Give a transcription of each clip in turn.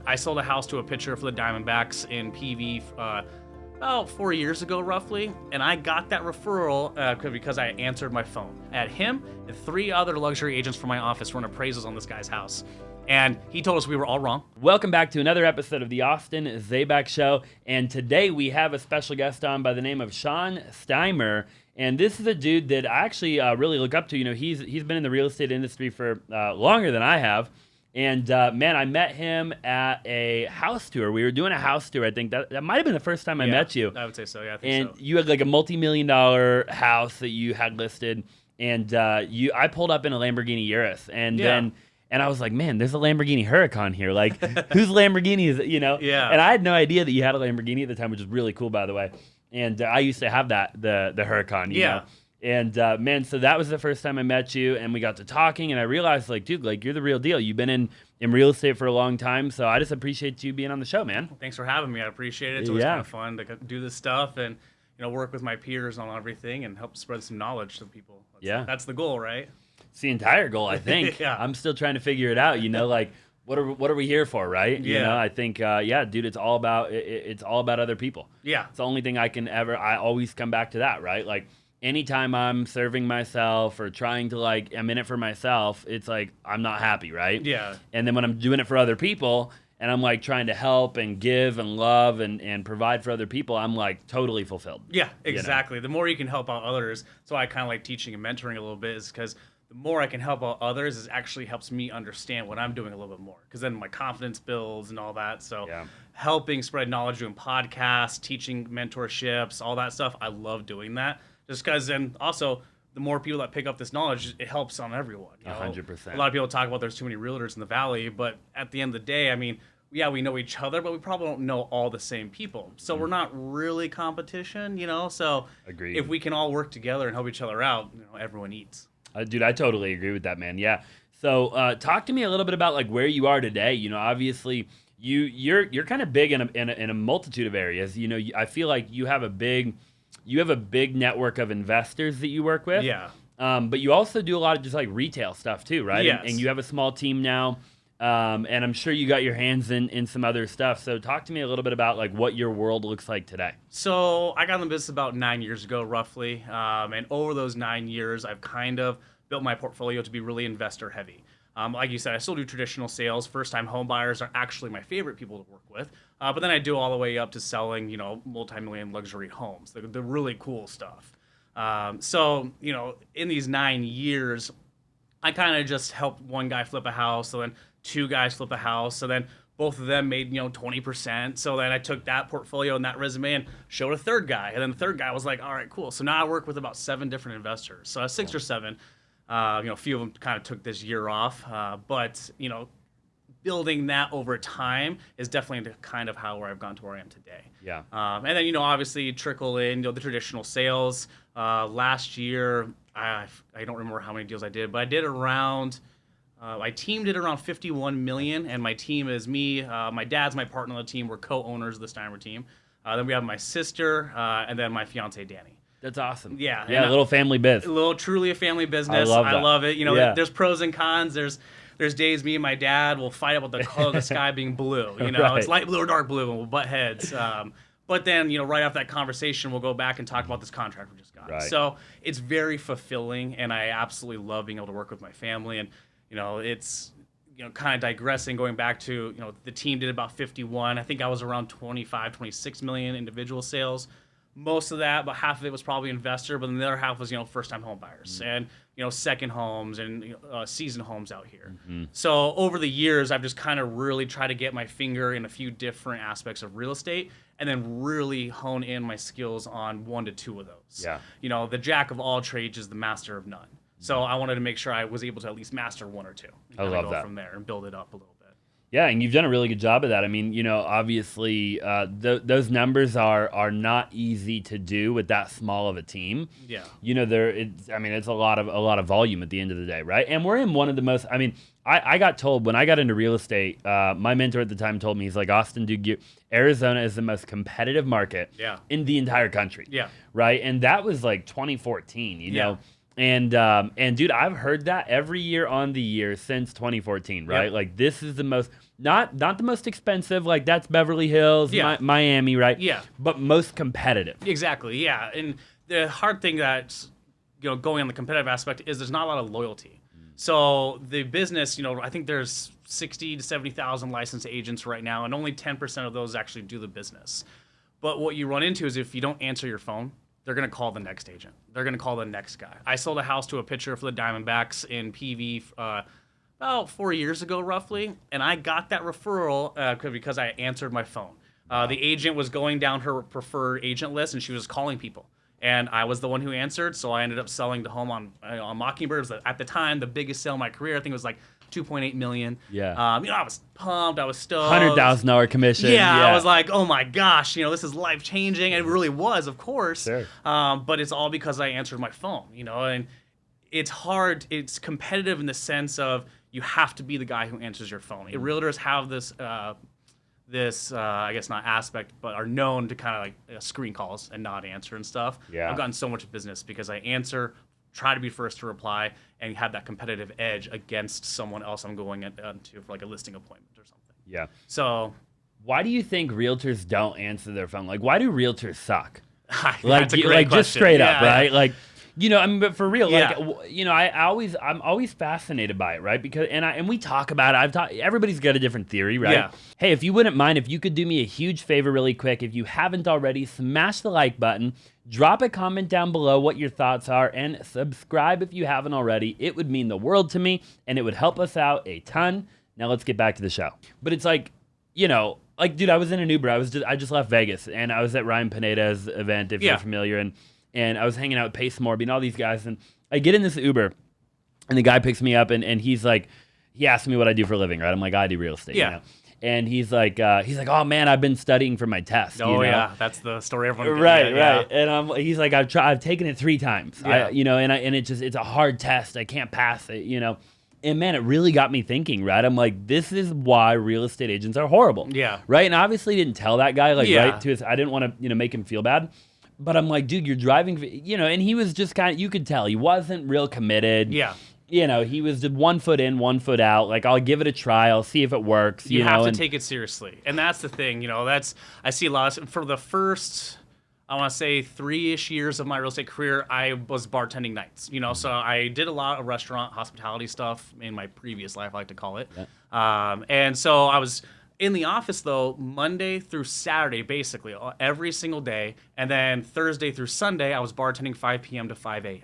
I sold a house to a pitcher for the Diamondbacks in PV about 4 years ago, roughly, and I got that referral because I answered my phone. I had him and 3 other luxury agents from my office run appraisals on this guy's house, and he told us we were all wrong. Welcome back to another episode of the Austin Zaback Show, and today we have a special guest on by the name of Sean Steimer, and this is a dude that I actually really look up to. You know, he's been in the real estate industry for longer than I have. And, man, I met him at a house tour. We were doing a house tour. I think that might have been the first time I met you. I would say so, yeah. I think so. You had like a multi-million-dollar house that you had listed. And I pulled up in a Lamborghini Urus. And I was like, man, there's a Lamborghini Huracan here. Like, whose Lamborghini is it, you know? Yeah. And I had no idea that you had a Lamborghini at the time, which is really cool, by the way. And I used to have the Huracan, you know? And, man, so that was the first time I met you, and we got to talking, and I realized, like, dude, like, you're the real deal. You've been in real estate for a long time, so I just appreciate you being on the show, man. Well, thanks for having me. I appreciate it. It's always kind of fun to do this stuff and, you know, work with my peers on everything and help spread some knowledge to people. That's the goal, right? It's the entire goal, I think. I'm still trying to figure it out, you know, like, what are we here for, right? You know, I think, dude, it's all about other people. Yeah. It's the only thing I always come back to that, right? Like, anytime I'm serving myself or trying to, like, I'm in it for myself, it's like I'm not happy, right? Yeah. And then when I'm doing it for other people and I'm, like, trying to help and give and love and provide for other people, I'm, like, totally fulfilled. Yeah, exactly. You know? The more you can help out others, so I kind of like teaching and mentoring a little bit, is because the more I can help out others, it actually helps me understand what I'm doing a little bit more, because then my confidence builds and all that. So helping spread knowledge, doing podcasts, teaching mentorships, all that stuff, I love doing that. Just because then also the more people that pick up this knowledge, it helps on everyone. 100%. A lot of people talk about there's too many realtors in the valley, but at the end of the day, I mean, we know each other, but we probably don't know all the same people. So we're not really competition, you know? So Agreed. If we can all work together and help each other out, you know, everyone eats. Dude, I totally agree with that, man. Yeah. So talk to me a little bit about like where you are today. You know, obviously you're kind of big in a multitude of areas. You know, I feel like you have a big network of investors that you work with. Yeah. But you also do a lot of just like retail stuff too, right? Yes. And you have a small team now. And I'm sure you got your hands in some other stuff. So talk to me a little bit about like what your world looks like today. So I got in the business about 9 years ago, roughly. And over those 9 years, I've kind of built my portfolio to be really investor heavy. Like you said, I still do traditional sales. First-time home buyers are actually my favorite people to work with. But then I do all the way up to selling, you know, multi-million luxury homes, the really cool stuff. So, you know, in these 9 years, I kind of just helped one guy flip a house, so then 2 guys flip a house, so then both of them made, you know, 20%. So then I took that portfolio and that resume and showed a third guy. And then the third guy was like, all right, cool. So now I work with about 7 different investors. So I have 6 or 7. You know, a few of them kind of took this year off. But, you know, building that over time is definitely kind of where I've gotten to where I am today. Yeah. And then, you know, obviously trickle in, you know, the traditional sales. Last year, I don't remember how many deals I did, but I did around... my team did around $51 million, and my team is me. My dad's my partner on the team. We're co-owners of the Steimer team. Then we have my sister, and then my fiance, Danny. That's awesome. Yeah. Yeah, a little family biz. Truly a family business. I love it. You know, There's pros and cons. There's days me and my dad will fight about the color of the sky being blue. You know, It's light blue or dark blue, and we'll butt heads. But then, you know, right after that conversation, we'll go back and talk about this contract we just got. Right. So it's very fulfilling, and I absolutely love being able to work with my family. And you know, it's, you know, kind of digressing, going back to, you know, the team did about 51. I think I was around 25, 26 million individual sales. Most of that, about half of it was probably investor, but then the other half was, you know, first-time home buyers and, you know, second homes and, you know, season homes out here. Mm-hmm. So over the years, I've just kind of really tried to get my finger in a few different aspects of real estate and then really hone in my skills on 1 to 2 of those. Yeah. You know, the jack of all trades is the master of none. So I wanted to make sure I was able to at least master 1 or 2. I love that. From there and build it up a little bit. Yeah, and you've done a really good job of that. I mean, you know, obviously those numbers are not easy to do with that small of a team. Yeah. You know, it's a lot of volume at the end of the day, right? And we're in one of the most. I mean, I got told when I got into real estate, my mentor at the time told me, he's like, Austin, dude, Arizona is the most competitive market in the entire country. Yeah. Right, and that was like 2014. You know. And dude, I've heard that every year on the year since 2014, right? Yep. Like this is the most not the most expensive, like that's Beverly Hills, Miami, right? Yeah. But most competitive. Exactly. Yeah. And the hard thing that's going on the competitive aspect is there's not a lot of loyalty. So the business, I think there's 60 to 70,000 licensed agents right now, and only 10% of those actually do the business. But what you run into is if you don't answer your phone, they're going to call the next agent. They're going to call the next guy. I sold a house to a pitcher for the Diamondbacks in PV about 4 years ago, roughly, and I got that referral because I answered my phone. The agent was going down her preferred agent list, and she was calling people. And I was the one who answered, so I ended up selling the home on Mockingbird. At the time, the biggest sale of my career. I think it was like $2.8 million. Yeah. I was pumped. I was stoked. $100,000 commission. Yeah, I was like, oh my gosh, this is life changing. And it really was, of course. Sure. But it's all because I answered my phone. And it's hard. It's competitive in the sense of you have to be the guy who answers your phone. Realtors have this. I guess not aspect, but are known to kind of like screen calls and not answer and stuff. Yeah. I've gotten so much business because I answer, try to be first to reply, and have that competitive edge against someone else I'm going to for like a listing appointment or something. Yeah. So, why do you think realtors don't answer their phone? Like, why do realtors suck? That's a great question. Just straight up, right? Like. But for real, Yeah. I'm always fascinated by it, right? Because and we talk about it. Everybody's got a different theory, right? Yeah. Hey, if you wouldn't mind, if you could do me a huge favor really quick, if you haven't already, smash the like button, drop a comment down below what your thoughts are, and subscribe if you haven't already. It would mean the world to me, and it would help us out a ton. Now let's get back to the show. But it's like, dude, I was in an Uber. I just left Vegas, and I was at Ryan Pineda's event, if you're familiar, and I was hanging out with Pace Morby and all these guys, and I get in this Uber, and the guy picks me up, and he's like, he asked me what I do for a living, right? I'm like, I do real estate. Yeah. And he's like, oh man, I've been studying for my test. Yeah, that's the story everyone. Right. And he's like, I've taken it 3 times. Yeah. And it's a hard test. I can't pass it. And man, it really got me thinking, right? I'm like, this is why real estate agents are horrible. Yeah. Right. And I obviously didn't tell that guy, right to his. I didn't want to, make him feel bad. But I'm like, dude, you're driving, and he was just kind of, you could tell he wasn't real committed. Yeah. He was just 1 foot in, 1 foot out. Like, I'll give it a try. I'll see if it works. You have to take it seriously. And that's the thing, I see a lot for the first, I want to say 3-ish years of my real estate career, I was bartending nights, so I did a lot of restaurant hospitality stuff in my previous life, I like to call it. Yeah. And so I was in the office, though, Monday through Saturday, basically, every single day. And then Thursday through Sunday, I was bartending 5 p.m. to 5 a.m.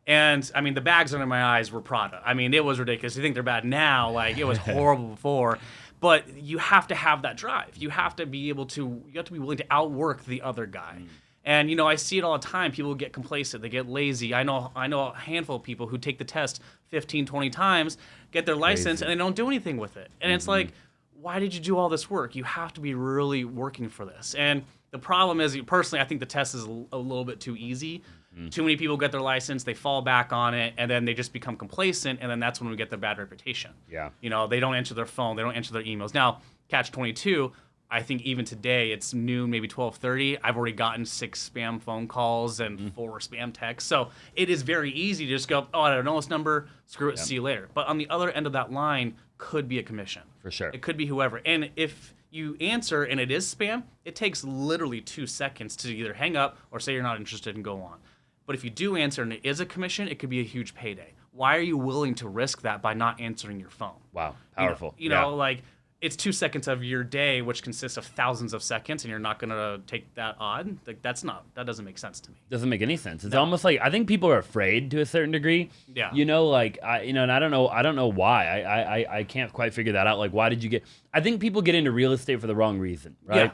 And, I mean, the bags under my eyes were Prada. I mean, it was ridiculous. You think they're bad now. Like, it was horrible before. But you have to have that drive. You have to be willing to outwork the other guy. And, I see it all the time. People get complacent. They get lazy. I know a handful of people who take the test 15, 20 times, get their license, and they don't do anything with it. And it's like, why did you do all this work? You have to be really working for this. And the problem is, personally, I think the test is a little bit too easy. Too many people get their license, they fall back on it, and then they just become complacent, and then that's when we get their bad reputation. Yeah. They don't answer their phone, they don't answer their emails. Now, catch-22, I think even today, it's noon, maybe 12:30. I've already gotten 6 spam phone calls and 4 spam texts. So it is very easy to just go, oh, I don't know this number, screw it, see you later. But on the other end of that line could be a commission. For sure. It could be whoever. And if you answer and it is spam, it takes literally 2 seconds to either hang up or say you're not interested and go on. But if you do answer and it is a commission, it could be a huge payday. Why are you willing to risk that by not answering your phone? Wow, powerful. Like, it's 2 seconds of your day, which consists of thousands of seconds, and you're not going to take that odd. Like, that doesn't make sense to me. Doesn't make any sense. It's almost like, I think people are afraid to a certain degree. Yeah. And I don't know why. I can't quite figure that out. Like, why did you get? I think people get into real estate for the wrong reason, right? Yeah.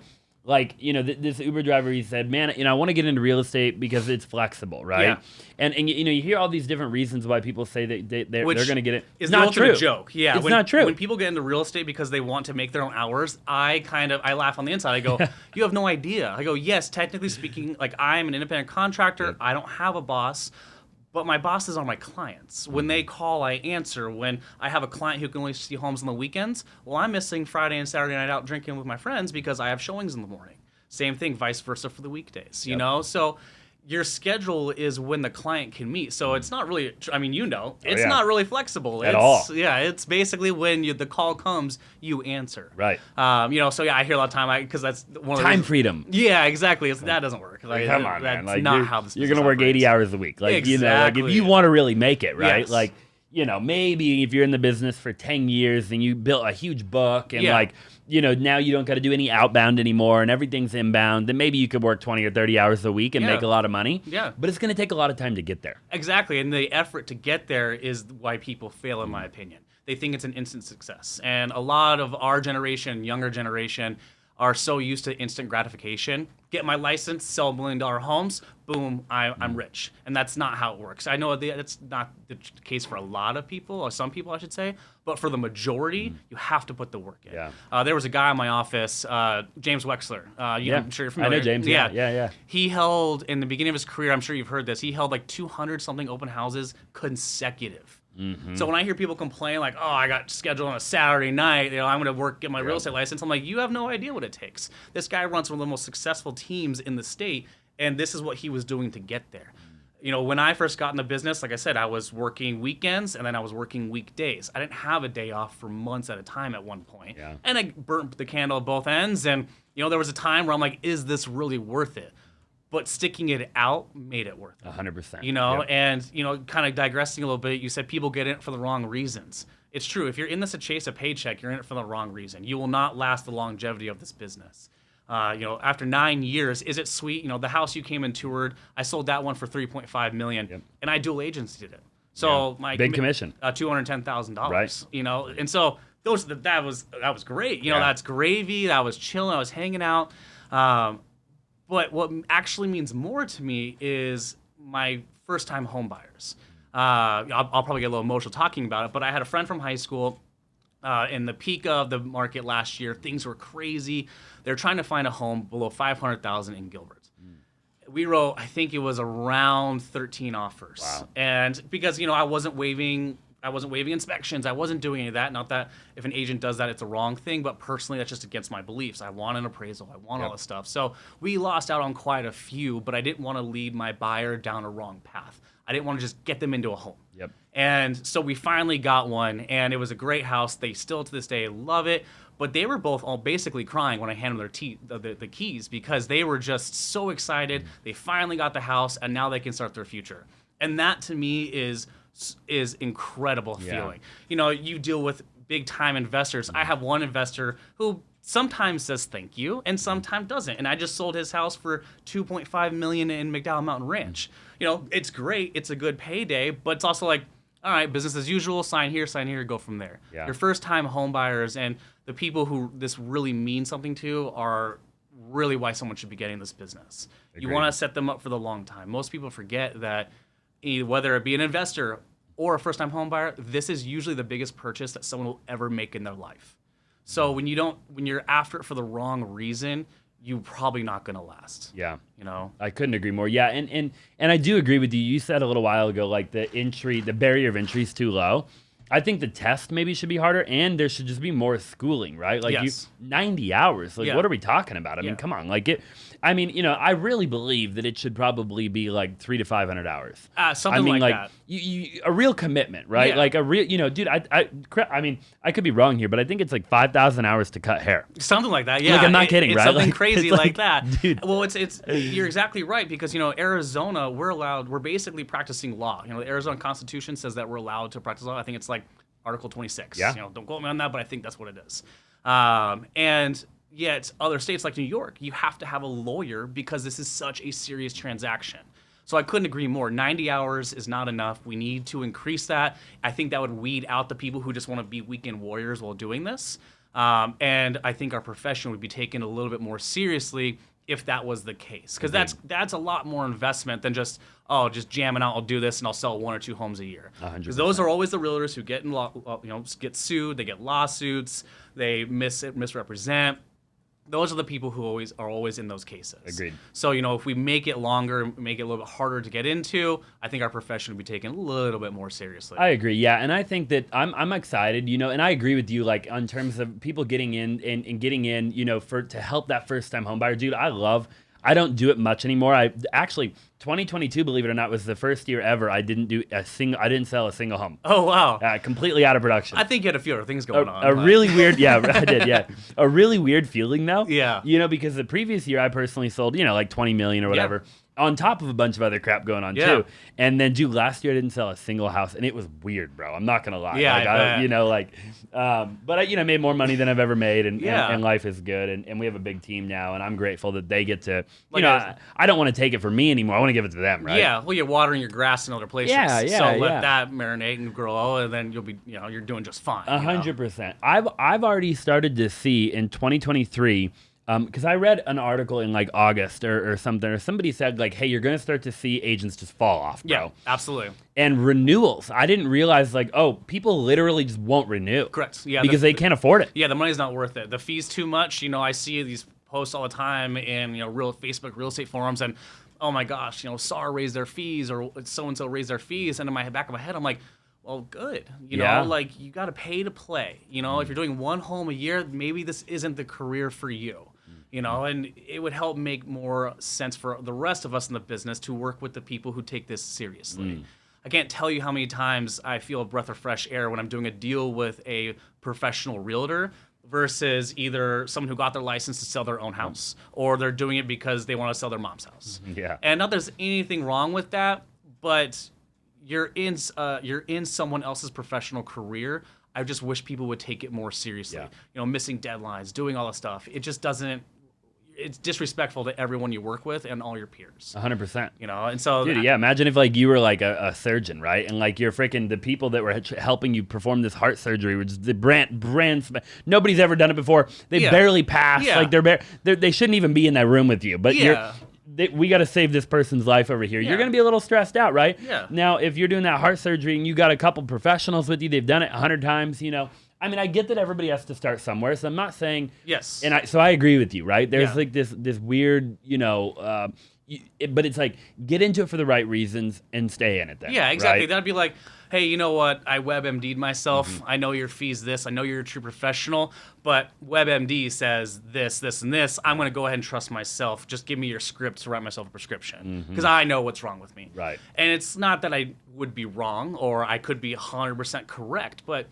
Like, this Uber driver, he said, man, I want to get into real estate because it's flexible, right? Yeah. And you hear all these different reasons why people say that they're going to get it. It's not true. Joke. Yeah. It's not true. When people get into real estate because they want to make their own hours, I laugh on the inside. I go, you have no idea. I go, yes, technically speaking, like, I'm an independent contractor. Yep. I don't have a boss. But my bosses are my clients. When they call, I answer. When I have a client who can only see homes on the weekends, well, I'm missing Friday and Saturday night out drinking with my friends because I have showings in the morning. Same thing, vice versa for the weekdays, you know? So your schedule is when the client can meet. So it's not really, I mean, it's not really flexible. At all. Yeah, it's basically when the call comes, you answer. Right. So yeah, I hear a lot of time, because that's one of the time freedom. Yeah, exactly. that doesn't work. Like, come on, that's man. Like, not how this you're going to work operates. 80 hours a week. Like, exactly. like if you want to really make it, right? Yes. Like, maybe if you're in the business for 10 years and you built a huge book and now you don't got to do any outbound anymore and everything's inbound, then maybe you could work 20 or 30 hours a week and make a lot of money. Yeah. But it's going to take a lot of time to get there. Exactly. And the effort to get there is why people fail, in my opinion. They think it's an instant success. And a lot of our generation, younger generation, are so used to instant gratification. Get my license, sell $1 million homes, boom, I'm rich. And that's not how it works. I know that's not the case for a lot of people, or some people I should say, but for the majority, you have to put the work in. Yeah. There was a guy in my office, James Wexler. I'm sure you're familiar. I know James. Yeah. He held, in the beginning of his career, I'm sure you've heard this, he held like 200-something open houses consecutive. Mm-hmm. So when I hear people complain like, oh, I got scheduled on a Saturday night, I'm going to get my real estate license, I'm like, you have no idea what it takes. This guy runs one of the most successful teams in the state, and this is what he was doing to get there. When I first got in the business, like I said, I was working weekends and then I was working weekdays. I didn't have a day off for months at a time at one point. Yeah. And I burnt the candle at both ends. And, there was a time where I'm like, is this really worth it? But sticking it out made it worth it. 100%. And, kind of digressing a little bit, you said people get in it for the wrong reasons. It's true. If you're in this to chase a paycheck, you're in it for the wrong reason. You will not last the longevity of this business. After 9 years, is it sweet? The house you came and toured, I sold that one for $3.5 million, and I dual agency did it. So my big commission, $210,000. Right. And so that was great. That's gravy. That was chilling. I was hanging out. But what actually means more to me is my first-time home buyers. I'll probably get a little emotional talking about it, but I had a friend from high school. In the peak of the market last year, things were crazy. They're trying to find a home below $500,000 in Gilbert. We wrote, I think it was around 13 offers. Wow. And because I wasn't waiving inspections, I wasn't doing any of that. Not that if an agent does that, it's a wrong thing, but personally, that's just against my beliefs. I want an appraisal. I want all this stuff. So we lost out on quite a few, but I didn't want to lead my buyer down a wrong path. I didn't want to just get them into a home. Yep. And so we finally got one, and it was a great house. They still, to this day, love it. But they were both all basically crying when I handed them the keys because they were just so excited. They finally got the house, and now they can start their future. And that, to me, is incredible feeling. You deal with big-time investors. I have one investor who sometimes says thank you and sometimes doesn't. And I just sold his house for $2.5 million in McDowell Mountain Ranch. It's great. It's a good payday, but it's also like, all right, business as usual, sign here, go from there. Yeah. Your first-time home buyers and the people who this really means something to are really why someone should be getting this business. Agreed. You want to set them up for the long time. Most people forget that whether it be an investor or a first-time home buyer, this is usually the biggest purchase that someone will ever make in their life. So when you're after it for the wrong reason, you're probably not going to last. Yeah. I couldn't agree more. Yeah, and I do agree with you. You said a little while ago, like the barrier of entry is too low. I think the test maybe should be harder, and there should just be more schooling, right? Like 90 hours. Like, what are we talking about? I mean, come on. Like I really believe that it should probably be like 300 to 500 hours. Something like that. A real commitment, right? Yeah. Like a real, dude. I could be wrong here, but I think it's like 5,000 hours to cut hair. Something like that. Yeah, like, I'm not kidding, it's right? Something like, crazy like that, dude. Well, it's you're exactly right because Arizona, we're basically practicing law. The Arizona Constitution says that we're allowed to practice law. I think it's like Article 26. Yeah. Don't quote me on that, but I think that's what it is. And yet, other states like New York, you have to have a lawyer because this is such a serious transaction. So I couldn't agree more. 90 hours is not enough. We need to increase that. I think that would weed out the people who just want to be weekend warriors while doing this. And I think our profession would be taken a little bit more seriously if that was the case. Because that's a lot more investment than just jamming out, I'll do this, and I'll sell 1 or 2 homes a year. 100%. Because those are always the realtors who get sued, they get lawsuits, they misrepresent. Those are the people who are always in those cases. Agreed. So, if we make it longer, make it a little bit harder to get into, I think our profession would be taken a little bit more seriously. I agree, yeah. And I think that I'm excited, and I agree with you, like, in terms of people getting in and getting in, to help that first-time home buyer. Dude, I love I don't do it much anymore. I actually 2022, believe it or not, was the first year ever I didn't sell a single home. Oh wow. Completely out of production. I think you had a few other things going on. A really weird, yeah, I did, yeah. A really weird feeling though. Yeah. Because the previous year I personally sold, like 20 million or whatever. Yeah. On top of a bunch of other crap going on too. And then last year I didn't sell a single house, and it was weird, bro. I'm not gonna lie. Yeah, but I made more money than I've ever made, and life is good, and we have a big team now, and I'm grateful that they get to, I don't want to take it for me anymore. I want to give it to them, right? Yeah, well, you're watering your grass in other places. So let that marinate and grow, and then you'll be, you're doing just fine. 100%. I've already started to see in 2023. Because I read an article in like August or something, or somebody said like, hey, you're going to start to see agents just fall off, bro. Yeah, absolutely. And renewals. I didn't realize like, people literally just won't renew. Correct. Yeah. Because they can't afford it. Yeah, the money's not worth it. The fee's too much. I see these posts all the time in, Facebook real estate forums, and oh my gosh, SAR raised their fees, or so-and-so raised their fees. And in my back of my head, I'm like, well, good. Like you got to pay to play. If you're doing one home a year, maybe this isn't the career for you. And it would help make more sense for the rest of us in the business to work with the people who take this seriously. I can't tell you how many times I feel a breath of fresh air when I'm doing a deal with a professional realtor versus either someone who got their license to sell their own house, or they're doing it because they want to sell their mom's house. Yeah. And not that there's anything wrong with that, but you're in someone else's professional career. I just wish people would take it more seriously. Missing deadlines, doing all the stuff. It just doesn't. It's disrespectful to everyone you work with and all your peers. 100%. And so... Dude, imagine if, like, you were, like, a surgeon, right? And, like, you're freaking... The people that were helping you perform this heart surgery, which is the brand... Nobody's ever done it before. They barely passed. Like, they shouldn't even be in that room with you. But we got to save this person's life over here. You're going to be a little stressed out, right? Yeah. Now, if you're doing that heart surgery and you got a couple professionals with you, they've done it 100 times, I mean, I get that everybody has to start somewhere, so I'm not saying... Yes. And so I agree with you, right? There's like this weird, but it's like, get into it for the right reasons and stay in it then. Yeah, exactly. Right? That'd be like, hey, you know what? I WebMD'd myself. I know your fee's this. I know you're a true professional, but WebMD says this, this, and this. I'm going to go ahead and trust myself. Just give me your script to write myself a prescription because I know what's wrong with me. Right. And it's not that I would be wrong or I could be 100% correct, but...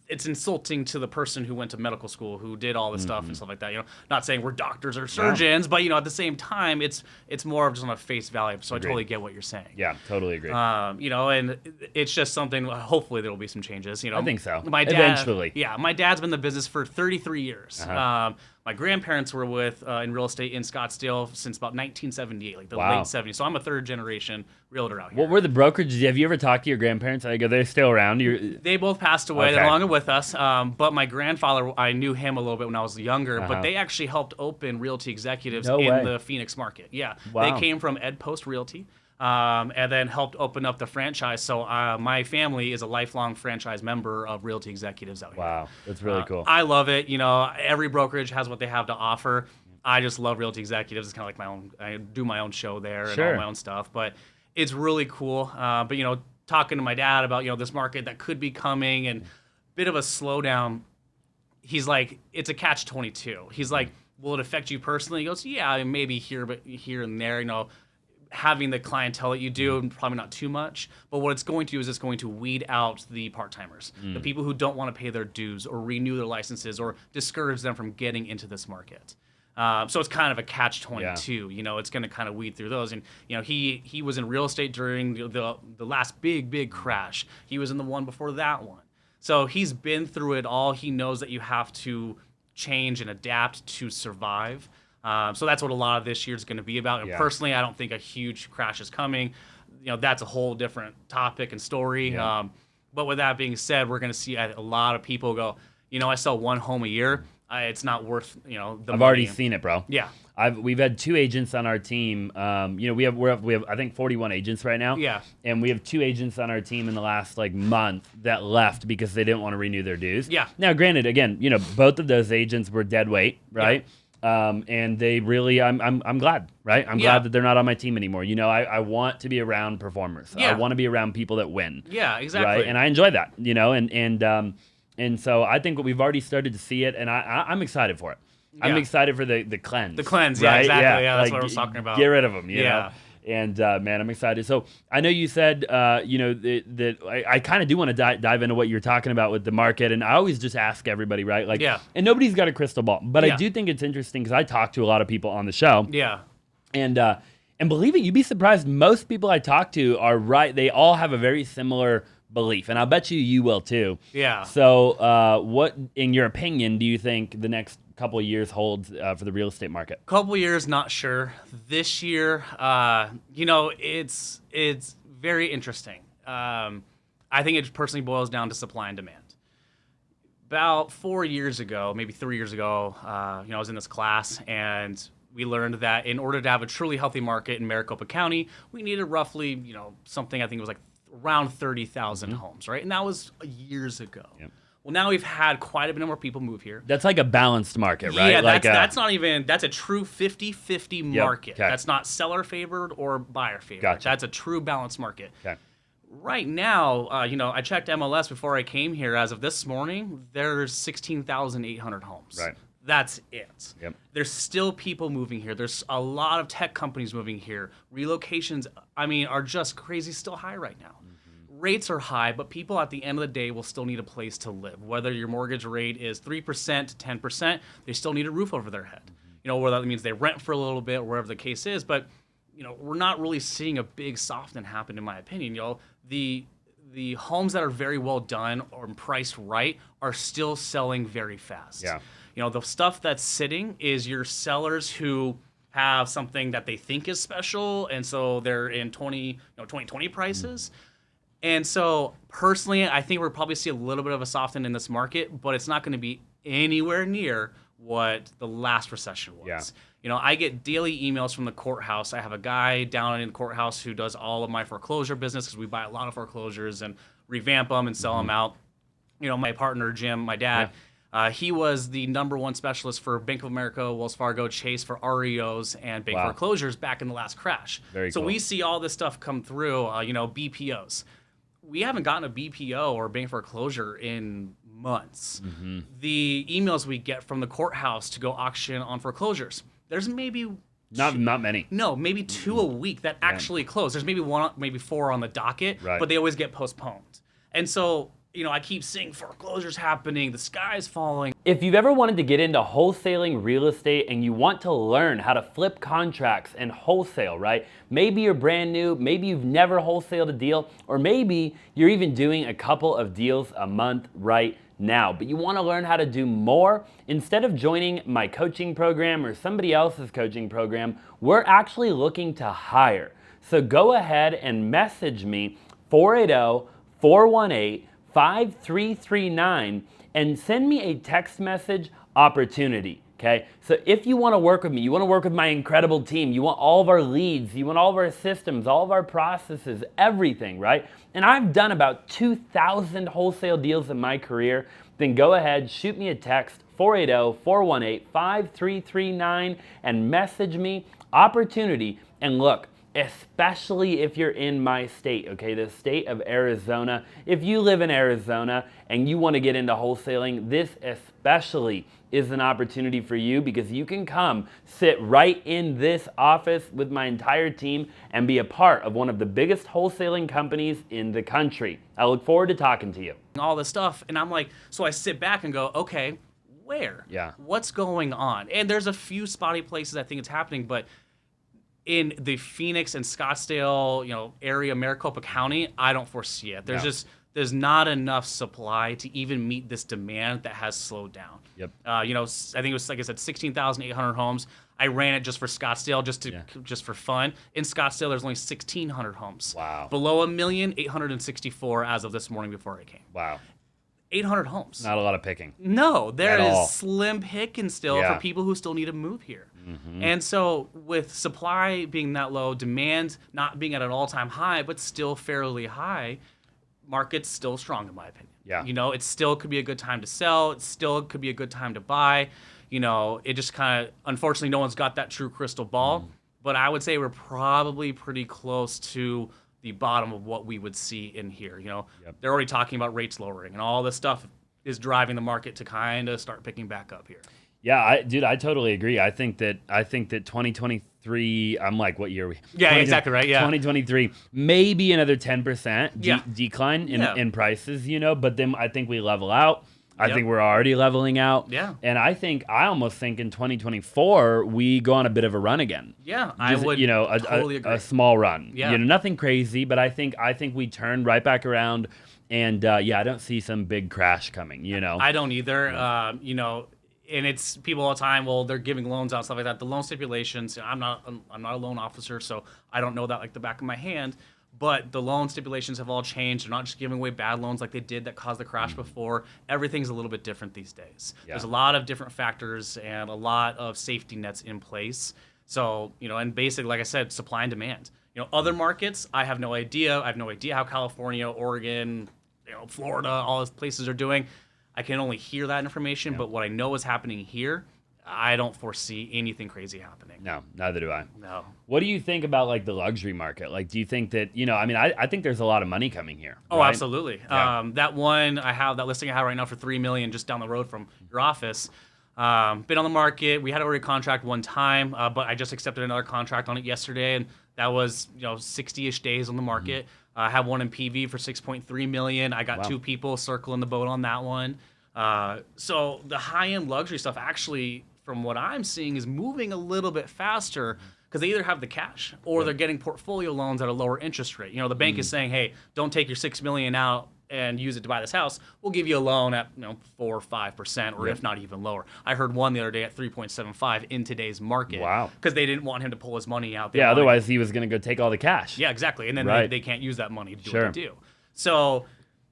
it's insulting to the person who went to medical school, who did all this stuff and stuff like that. Not saying we're doctors or surgeons, but at the same time, it's more of just on a face value. So Agreed. I totally get what you're saying. Yeah, totally agree. And it's just something. Hopefully, there will be some changes. I think so. My dad, eventually. Yeah, my dad's been in the business for 33 years. My grandparents were in real estate in Scottsdale since about 1978, like the late 70s. So I'm a third generation realtor out here. What were the brokerages? Have you ever talked to your grandparents? Like, are they still around? They both passed away. They're no longer with us. But my grandfather, I knew him a little bit when I was younger. But they actually helped open Realty Executives in the Phoenix market. Yeah, They came from Ed Post Realty. And then helped open up the franchise. So my family is a lifelong franchise member of Realty Executives out here. Wow, that's really cool. I love it. Every brokerage has what they have to offer. I just love Realty Executives. It's kind of like my own. I do my own show there and all my own stuff. But it's really cool. But talking to my dad about this market that could be coming and bit of a slowdown. He's like, it's a catch-22. He's like, will it affect you personally? He goes, yeah, maybe here, but here and there. Having the clientele that you do, probably not too much, but what it's going to do is it's going to weed out the part-timers, the people who don't want to pay their dues or renew their licenses or discourage them from getting into this market. So it's kind of a catch-22. It's going to kind of weed through those. And he was in real estate during the last big crash. He was in the one before that one. So he's been through it all. He knows that you have to change and adapt to survive. So that's what a lot of this year is going to be about. And personally, I don't think a huge crash is coming. That's a whole different topic and story. Yeah. But with that being said, we're going to see a lot of people go, I sell one home a year. It's not worth, the I've already seen it, bro. Yeah. We've had 2 agents on our team. We have I think 41 agents right now. Yeah. And we have 2 agents on our team in the last month that left because they didn't want to renew their dues. Yeah. Now, granted, again, both of those agents were dead weight, right? Yeah. And they really, I'm glad, right? I'm glad that they're not on my team anymore. I want to be around performers. I want to be around people that win. Yeah, exactly. Right? And I enjoy that, and so I think we've already started to see it, and I'm excited for it. I'm excited for the cleanse. The cleanse, right? exactly. Yeah, that's like, what I was talking about. Get rid of them, you know? And man, I'm excited. So I know you said, that I kind of do want to dive into what you're talking about with the market. And I always just ask everybody, right? Like, and nobody's got a crystal ball, but I do think it's interesting because I talk to a lot of people on the show. Yeah. And believe it, you'd be surprised. Most people I talk to are right. They all have a very similar belief, and I'll bet you will too. Yeah. So, what, in your opinion, do you think the next couple of years holds for the real estate market? Couple of years, not sure. This year, it's very interesting. I think it personally boils down to supply and demand. About 4 years ago, maybe 3 years ago, I was in this class, and we learned that in order to have a truly healthy market in Maricopa County, we needed roughly, something I think it was like around 30,000 homes, right? And that was years ago. Yep. Well, now we've had quite a bit more people move here. That's like a balanced market, right? Yeah, that's not even, that's a true 50-50 market. Okay. That's not seller favored or buyer favored. Gotcha. That's a true balanced market. Okay. Right now, I checked MLS before I came here. As of this morning, there's 16,800 homes. Right. That's it. Yep. There's still people moving here. There's a lot of tech companies moving here. Relocations, are just crazy still high right now. Mm-hmm. Rates are high, but people at the end of the day will still need a place to live. Whether your mortgage rate is 3% to 10%, they still need a roof over their head. Mm-hmm. Whether that means they rent for a little bit or whatever the case is. But, we're not really seeing a big soften happen, in my opinion. The homes that are very well done or priced right are still selling very fast. Yeah. The stuff that's sitting is your sellers who have something that they think is special, and so they're in 2020 prices. And so personally, I think we'll probably see a little bit of a soften in this market, but it's not going to be anywhere near what the last recession was. Yeah. I get daily emails from the courthouse. I have a guy down in the courthouse who does all of my foreclosure business because we buy a lot of foreclosures and revamp them and sell them out. My partner, Jim, my dad, he was the #1 specialist for Bank of America, Wells Fargo, Chase for REOs and bank foreclosures back in the last crash. Very cool. We see all this stuff come through, BPOs. We haven't gotten a BPO or bank foreclosure in months. Mm-hmm. The emails we get from the courthouse to go auction on foreclosures, there's maybe not many. No, maybe 2 a week that actually close. There's maybe 1, maybe 4 on the docket, but they always get postponed. And so, I keep seeing foreclosures happening. The sky's falling. If you've ever wanted to get into wholesaling real estate and you want to learn how to flip contracts and wholesale, right? Maybe you're brand new, maybe you've never wholesaled a deal, or maybe you're even doing a couple of deals a month right now, but you want to learn how to do more. Instead of joining my coaching program or somebody else's coaching program, we're actually looking to hire. So go ahead and message me 480-418-5339 and send me a text message opportunity. Okay, so if you want to work with me, you want to work with my incredible team, you want all of our leads, you want all of our systems, all of our processes, everything, right? And I've done about 2,000 wholesale deals in my career, then go ahead, shoot me a text, 480-418-5339, and message me opportunity. And look, especially if you're in my state, okay, the state of Arizona. If you live in Arizona and you want to get into wholesaling, this especially is an opportunity for you because you can come sit right in this office with my entire team and be a part of one of the biggest wholesaling companies in the country. I look forward to talking to you. All this stuff, and I'm like, so I sit back and go, okay, where? Yeah. What's going on? And there's a few spotty places I think it's happening, but in the Phoenix and Scottsdale, area, Maricopa County, I don't foresee it. There's not enough supply to even meet this demand that has slowed down. Yep. I think it was, like I said, 16,800 homes. I ran it just for Scottsdale, just for fun. In Scottsdale, there's only 1,600 homes. Wow. Below 1,000,000, 864 as of this morning before I came. Wow. 800 homes. Not a lot of picking. No, there is slim picking still for people who still need to move here. Mm-hmm. And so with supply being that low, demand not being at an all-time high, but still fairly high, market's still strong in my opinion. Yeah. It still could be a good time to sell. It still could be a good time to buy. It just kind of, unfortunately, no one's got that true crystal ball. But I would say we're probably pretty close to the bottom of what we would see in here. They're already talking about rates lowering, and all this stuff is driving the market to kind of start picking back up here. Yeah, dude, I totally agree. I think that 2023. I'm like, what year are we? Yeah, exactly right. Yeah, 2023, maybe another 10% decline in prices. But then I think we level out. I think we're already leveling out. Yeah. And I almost think in 2024 we go on a bit of a run again. Yeah, I would totally agree. A small run. Yeah. Nothing crazy, but I think we turn right back around. And I don't see some big crash coming. I don't either. And it's people all the time. Well, they're giving loans out and stuff like that. The loan stipulations. I'm not a loan officer, so I don't know that like the back of my hand. But the loan stipulations have all changed. They're not just giving away bad loans like they did that caused the crash before. Everything's a little bit different these days. Yeah. There's a lot of different factors and a lot of safety nets in place. So, and basically, like I said, supply and demand. Other markets, I have no idea. I have no idea how California, Oregon, Florida, all those places are doing. I can only hear that information, but what I know is happening here, I don't foresee anything crazy happening. No, neither do I. No. What do you think about like the luxury market? Like, do you think that I think there's a lot of money coming here. Oh, right? Absolutely. Yeah. That listing I have right now for $3 million just down the road from your office. Been on the market. We had already a contract one time, but I just accepted another contract on it yesterday, and that was 60-ish days on the market. I have one in PV for $6.3 million. I got 2 people circling the boat on that one. So the high-end luxury stuff actually, from what I'm seeing, is moving a little bit faster because they either have the cash or they're getting portfolio loans at a lower interest rate. The bank is saying, hey, don't take your $6 million out and use it to buy this house. We'll give you a loan at 4 or 5%, or if not even lower. I heard one the other day at 3.75 in today's market. Wow. Because they didn't want him to pull his money out. Otherwise he was going to go take all the cash. Yeah, exactly. And then they can't use that money to do what they do. So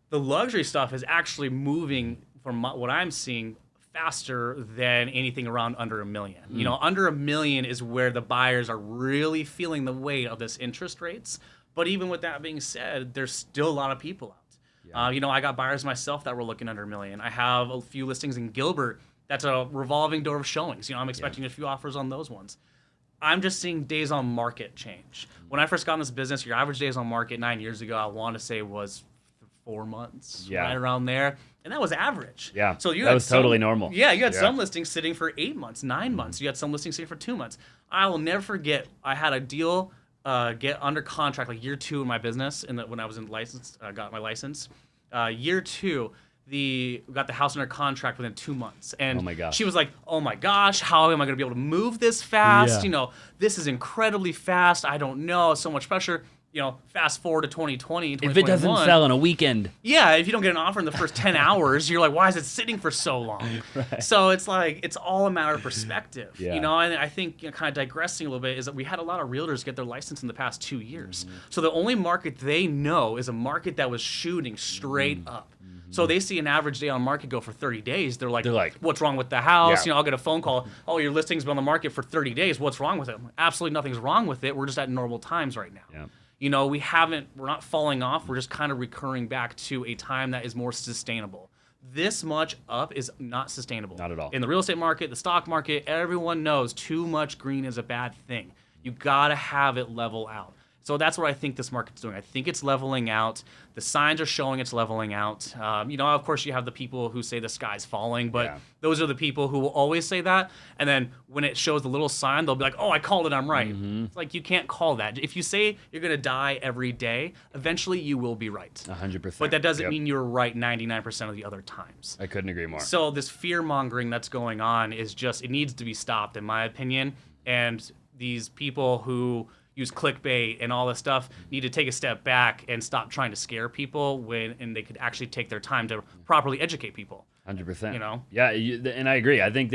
the luxury stuff is actually moving, from what I'm seeing, faster than anything around under $1 million. Under $1 million is where the buyers are really feeling the weight of this interest rates. But even with that being said, there's still a lot of people out. Yeah. I got buyers myself that were looking under $1 million. I have a few listings in Gilbert. That's a revolving door of showings. I'm expecting a few offers on those ones. I'm just seeing days on market change. When I first got in this business, your average days on market 9 years ago, I want to say was 4 months, right around there. And that was average. Yeah, so that was totally normal. Yeah, you had some listings sitting for 8 months, 9 months. You had some listings sitting for 2 months. I will never forget, I had a deal get under contract like year 2 in my business, when I was got my license. Year 2, we got the house under contract within 2 months. And oh my gosh. She was like, oh my gosh, how am I going to be able to move this fast? Yeah. This is incredibly fast. I don't know. So much pressure. Fast forward to 2020, 2021. If it doesn't sell in a weekend. Yeah, if you don't get an offer in the first 10 hours, you're like, why is it sitting for so long? Right. So it's like, it's all a matter of perspective. Yeah. And I think, kind of digressing a little bit, is that we had a lot of realtors get their license in the past 2 years. Mm-hmm. So the only market they know is a market that was shooting straight up. So they see an average day on market go for 30 days. They're like, what's wrong with the house? Yeah. I'll get a phone call. Oh, your listing's been on the market for 30 days. What's wrong with it? Absolutely nothing's wrong with it. We're just at normal times right now. Yeah. We're not falling off. We're just kind of recurring back to a time that is more sustainable. This much up is not sustainable. Not at all. In the real estate market, the stock market, everyone knows too much green is a bad thing. You got to have it level out. So that's what I think this market's doing. I think it's leveling out. The signs are showing it's leveling out. Of course, you have the people who say the sky's falling, but those are the people who will always say that. And then when it shows the little sign, they'll be like, oh, I called it, I'm right. Mm-hmm. It's like, you can't call that. If you say you're going to die every day, eventually you will be right. 100%. But that doesn't mean you're right 99% of the other times. I couldn't agree more. So this fear-mongering that's going on is just, it needs to be stopped, in my opinion. And these people who use clickbait and all this stuff need to take a step back and stop trying to scare people and they could actually take their time to properly educate people. 100%. Yeah, and I agree. I think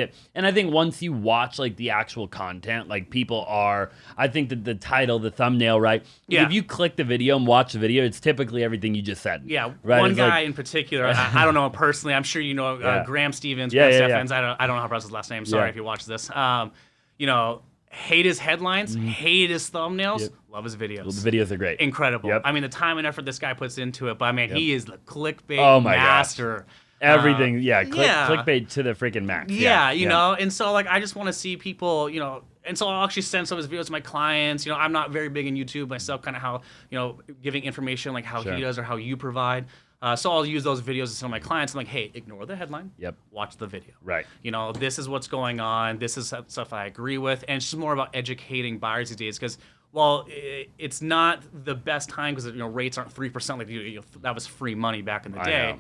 once you watch like the actual content, like people are, I think that the title, the thumbnail, right? Yeah. If you click the video and watch the video, it's typically everything you just said. Yeah. Right? One guy in particular, I don't know him personally. I'm sure Graham Stevens, Graham Steffens. I don't know how to pronounce his last name. Sorry if you watch this. Hate his headlines, hate his thumbnails, love his videos. Well, the videos are great. Incredible. Yep. I mean, the time and effort this guy puts into it, but he is the clickbait master. Gosh. Everything, clickbait to the freaking max. You know, and so I just want to see people, and so I'll actually send some of his videos to my clients. I'm not very big in YouTube myself, kind of how, giving information like how he does or how you provide. So I'll use those videos to some of my clients. I'm like, hey, ignore the headline. Yep. Watch the video. Right. This is what's going on. This is stuff I agree with. And it's just more about educating buyers these days because, well, it's not the best time because rates aren't 3% like that was free money back in the day. Know.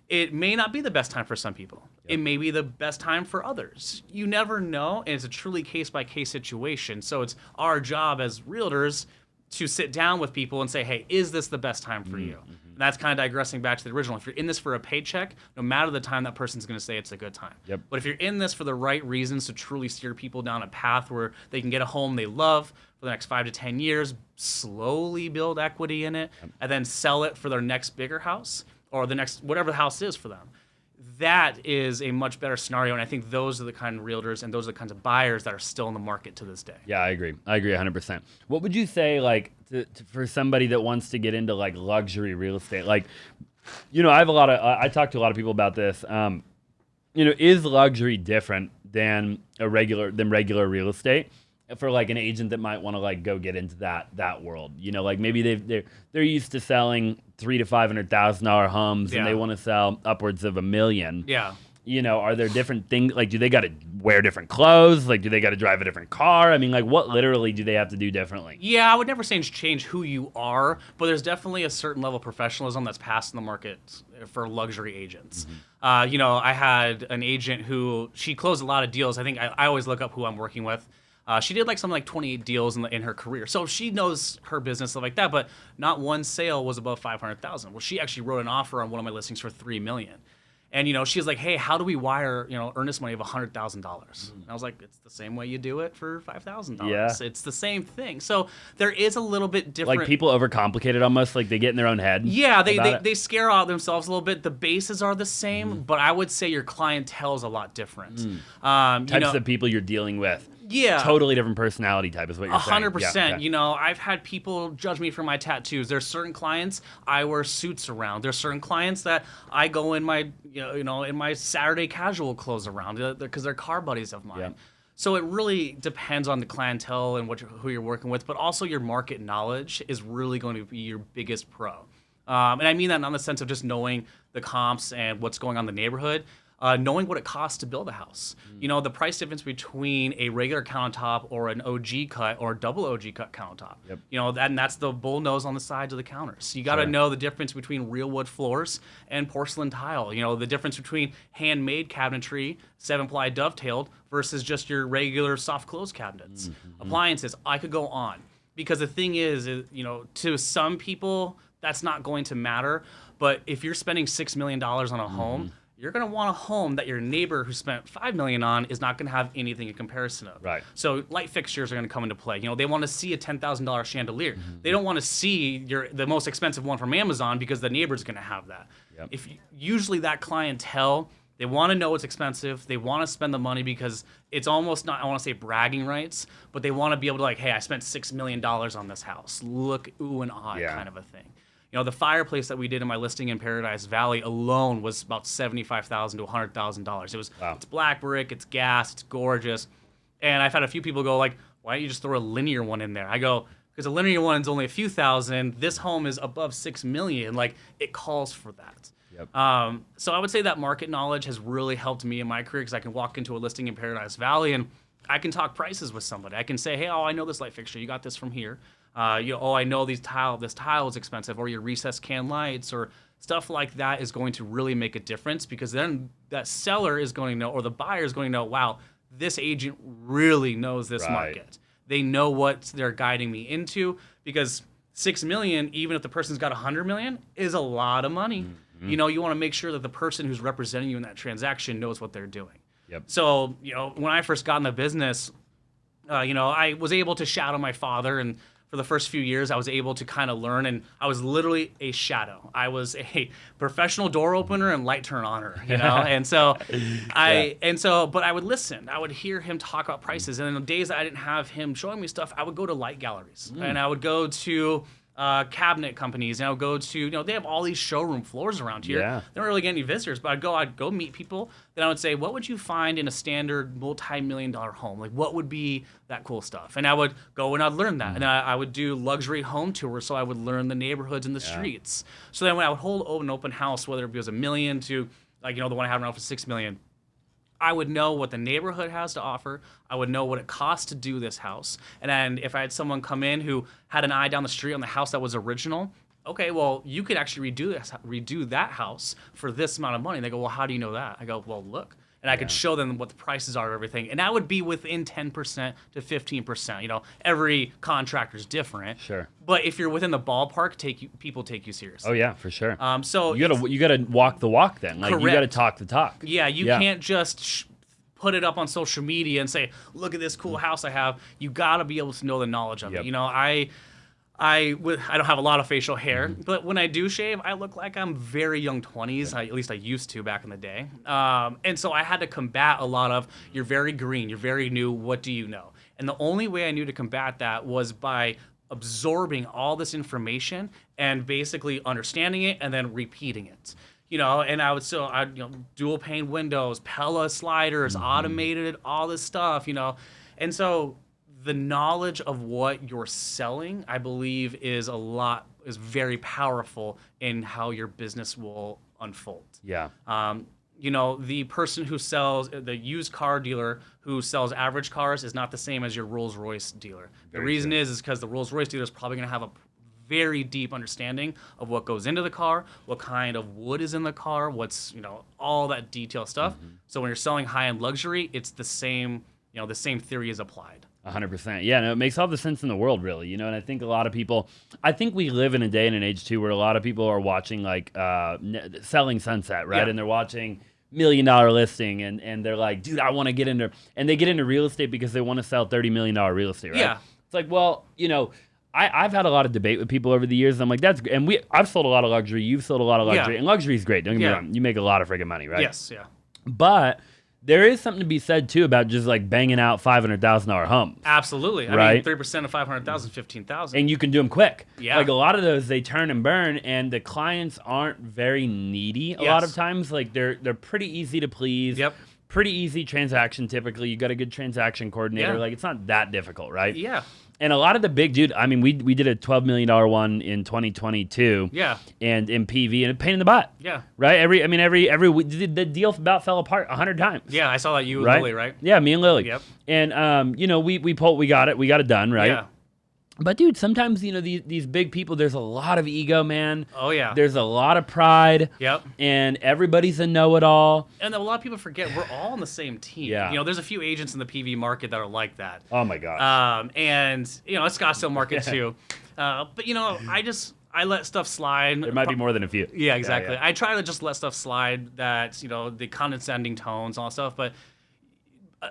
It may not be the best time for some people. Yep. It may be the best time for others. You never know, and it's a truly case-by-case situation. So it's our job as realtors to sit down with people and say, hey, is this the best time for you? And that's kind of digressing back to the original. If you're in this for a paycheck, no matter the time, that person's going to say it's a good time. Yep. But if you're in this for the right reasons to truly steer people down a path where they can get a home they love for the next 5 to 10 years, slowly build equity in it, and then sell it for their next bigger house, or the next whatever the house is for them, that is a much better scenario. And I think those are the kind of realtors and those are the kinds of buyers that are still in the market to this day. Yeah, I agree 100%. What would you say, like, for somebody that wants to get into like luxury real estate? Like, I have I talk to a lot of people about this. Is luxury different than regular real estate? For like an agent that might want to like go get into that world, like maybe they're used to selling $300,000 to $500,000 homes, and they want to sell upwards of $1 million. Yeah. Are there different things? Like, do they got to wear different clothes? Like, do they got to drive a different car? I mean, like, what literally do they have to do differently? Yeah, I would never say change who you are, but there's definitely a certain level of professionalism that's passed in the market for luxury agents. I had an agent who she closed a lot of deals. I think I always look up who I'm working with. She did something like 28 deals in her career, so she knows her business, stuff like that. But not one sale was above $500,000. Well, she actually wrote an offer on one of my listings for $3 million, and she was like, "Hey, how do we wire earnest money of $100,000?" And I was like, "It's the same way you do it for $5,000. Yeah. It's the same thing." So there is a little bit different. Like people overcomplicate it almost, like they get in their own head. Yeah, they scare out themselves a little bit. The bases are the same, but I would say your clientele is a lot different. Types of people you're dealing with. Yeah. Totally different personality type is what you're saying. 100%. Yeah. I've had people judge me for my tattoos. There's certain clients I wear suits around. There's certain clients that I go in my, in my Saturday casual clothes around because they're car buddies of mine. Yeah. So it really depends on the clientele and who you're working with, but also your market knowledge is really going to be your biggest pro. And I mean that not in the sense of just knowing the comps and what's going on in the neighborhood. Knowing what it costs to build a house. The price difference between a regular countertop or an OG cut or a double OG cut countertop. Yep. And that's the bull nose on the sides of the counters. You got to know the difference between real wood floors and porcelain tile. The difference between handmade cabinetry, 7-ply dovetailed, versus just your regular soft close cabinets. Appliances, I could go on. Because the thing is, to some people, that's not going to matter. But if you're spending $6 million on a home, you're going to want a home that your neighbor who spent $5 million on is not going to have anything in comparison of. Right. So light fixtures are going to come into play. They want to see a $10,000 chandelier. They don't want to see the most expensive one from Amazon because the neighbor's going to have that. Yep. Usually that clientele, they want to know it's expensive. They want to spend the money because it's almost not, I want to say bragging rights, but they want to be able to like, hey, I spent $6 million on this house. Look, ooh and ah, kind of a thing. The fireplace that we did in my listing in Paradise Valley alone was about $75,000 to $100,000. It's black brick, it's gas, it's gorgeous. And I've had a few people go like, why don't you just throw a linear one in there? I go, because a linear one is only a few thousand. This home is above $6 million. Like, it calls for that. Yep. So I would say that market knowledge has really helped me in my career because I can walk into a listing in Paradise Valley and I can talk prices with somebody. I can say, hey, I know this light fixture. You got this from here. I know this tile is expensive, or your recessed can lights, or stuff like that is going to really make a difference because then that seller is going to know, or the buyer is going to know, wow, this agent really knows this market. They know what they're guiding me into because $6 million, even if the person's got $100 million, is a lot of money. You want to make sure that the person who's representing you in that transaction knows what they're doing. Yep. So, when I first got in the business, I was able to shadow my father, and for the first few years, I was able to kind of learn, and I was literally a shadow. I was a professional door opener and light turn oner, and so but I would listen. I would hear him talk about prices, and in the days that I didn't have him showing me stuff, I would go to light galleries, and I would go to cabinet companies, and I would go to, they have all these showroom floors around here. Yeah. They don't really get any visitors, but I'd go meet people. Then I would say, what would you find in a standard multi-million-dollar home? Like, what would be that cool stuff? And I would go and I'd learn that. And I would do luxury home tours, so I would learn the neighborhoods and the streets. So then when I would hold an open house, whether it was $1 million to, like, the one I had around for $6 million, I would know what the neighborhood has to offer. I would know what it costs to do this house. And then if I had someone come in who had an eye down the street on the house that was original, okay, well, you could actually redo that house for this amount of money. And they go, well, how do you know that? I go, well, look. And I could show them what the prices are of everything. And that would be within 10% to 15%. Every contractor's different. Sure. But if you're within the ballpark, people take you seriously. Oh yeah, for sure. So you gotta walk the walk then. Like, you gotta talk the talk. Yeah, you can't just put it up on social media and say, look at this cool house I have. You gotta be able to know the knowledge of it. I don't have a lot of facial hair, but when I do shave, I look like I'm very young 20s. At least I used to back in the day. And so I had to combat a lot of, you're very green, you're very new, what do you know? And the only way I knew to combat that was by absorbing all this information and basically understanding it and then repeating it. And I'd dual pane windows, Pella sliders, automated, all this stuff, And so the knowledge of what you're selling, I believe, is very powerful in how your business will unfold. Yeah. The person who sells, the used car dealer who sells average cars is not the same as your Rolls Royce dealer. The reason is because the Rolls Royce dealer is probably going to have a very deep understanding of what goes into the car, what kind of wood is in the car, what's, all that detailed stuff. So when you're selling high-end luxury, it's the same, the same theory is applied. 100%. Yeah, no, it makes all the sense in the world, really. And I think a lot of people, I think we live in a day and an age, too, where a lot of people are watching, like, Selling Sunset, right? Yeah. And they're watching $1 million listing, and they're like, dude, I want to get into, and they get into real estate because they want to sell $30 million real estate, right? Yeah. It's like, well, I've had a lot of debate with people over the years, and I'm like, that's great. And I've sold a lot of luxury, you've sold a lot of luxury, and luxury is great, don't get me wrong. You make a lot of friggin' money, right? Yes, yeah. But there is something to be said, too, about just, like, banging out $500,000 homes. Absolutely. Right? 3% of $500,000 is $15,000. And you can do them quick. Yeah. Like, a lot of those, they turn and burn, and the clients aren't very needy a lot of times. Like, they're pretty easy to please. Yep. Pretty easy transaction, typically. You got a good transaction coordinator. Yeah. Like, it's not that difficult, right? Yeah. And a lot of the big we did a $12 million one in 2022. Yeah. And in PV, and a pain in the butt. Yeah. Right? The deal about fell apart 100 times. Yeah, I saw that you and Lily, right? Yeah, me and Lily. Yep. And we got it done, right? Yeah. But dude, sometimes these big people, there's a lot of ego, man. Oh yeah. There's a lot of pride. Yep. And everybody's a know-it-all. And a lot of people forget we're all on the same team. Yeah. There's a few agents in the PV market that are like that. Oh my gosh. And it's Scottsdale market too. But I let stuff slide. There might be more than a few. Yeah, exactly. Yeah. I try to just let stuff slide. That the condescending tones, all that stuff, but.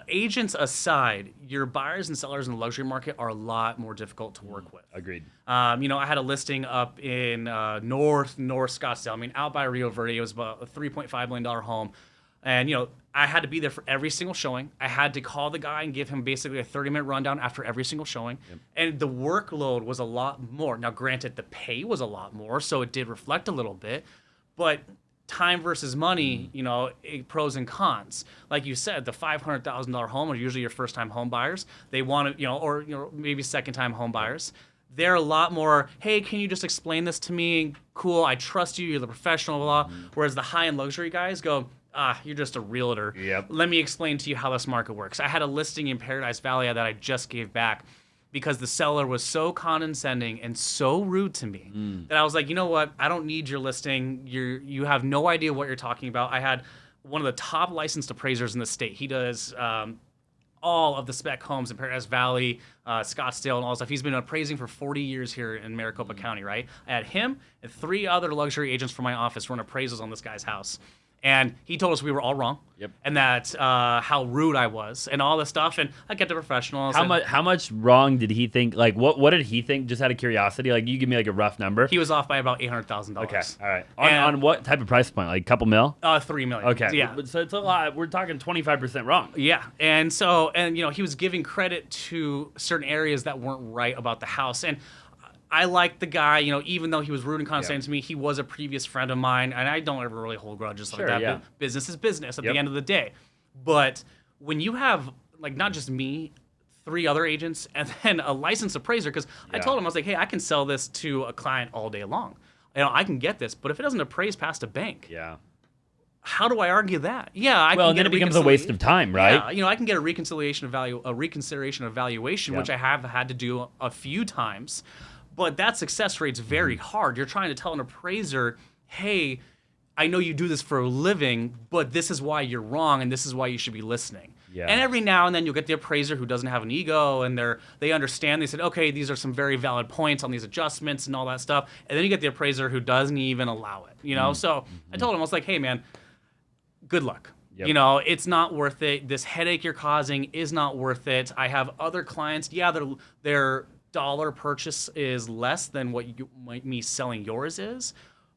Agents aside, your buyers and sellers in the luxury market are a lot more difficult to work with. Agreed. I had a listing up in North Scottsdale. Out by Rio Verde, it was about a $3.5 million home. And, I had to be there for every single showing. I had to call the guy and give him basically a 30-minute rundown after every single showing. Yep. And the workload was a lot more. Now, granted, the pay was a lot more, so it did reflect a little bit. But time versus money, pros and cons. Like you said, the $500,000 home are usually your first-time home buyers. They want to, or maybe second-time home buyers. They're a lot more, hey, can you just explain this to me? Cool, I trust you. You're the professional, blah. Whereas the high-end luxury guys go, you're just a realtor. Yep. Let me explain to you how this market works. I had a listing in Paradise Valley that I just gave back because the seller was so condescending and so rude to me that I was like, you know what? I don't need your listing. You have no idea what you're talking about. I had one of the top licensed appraisers in the state. He does all of the spec homes in Paradise Valley, Scottsdale, and all that stuff. He's been appraising for 40 years here in Maricopa County, right? I had him and 3 other luxury agents from my office run appraisals on this guy's house. And he told us we were all wrong. Yep. And that how rude I was and all this stuff. And I get the professionals. How much wrong did he think? Like, what did he think? Just out of curiosity, like, you give me like a rough number. He was off by about $800,000. Okay, all right. On what type of price point? Like a couple mil? $3 million. Okay. Yeah. So it's a lot. We're talking 25% wrong. Yeah. And so, he was giving credit to certain areas that weren't right about the house. And I liked the guy, even though he was rude and condescending to me, he was a previous friend of mine, and I don't ever really hold grudges like that. Yeah. But business is business at the end of the day. But when you have, like, not just me, 3 other agents, and then a licensed appraiser, because I told him, I was like, hey, I can sell this to a client all day long. I can get this, but if it doesn't appraise past a bank, how do I argue that? Yeah, I can get then it becomes a waste of time, right? Yeah, I can get a reconsideration of valuation, which I have had to do a few times, but that success rate's very hard. You're trying to tell an appraiser, hey, I know you do this for a living, but this is why you're wrong, and this is why you should be listening. Yeah. And every now and then you'll get the appraiser who doesn't have an ego, and they understand. They said, okay, these are some very valid points on these adjustments and all that stuff. And then you get the appraiser who doesn't even allow it. So I told him, I was like, hey, man, good luck. Yep. It's not worth it. This headache you're causing is not worth it. I have other clients. Yeah, their dollar purchase is less than what me selling yours is,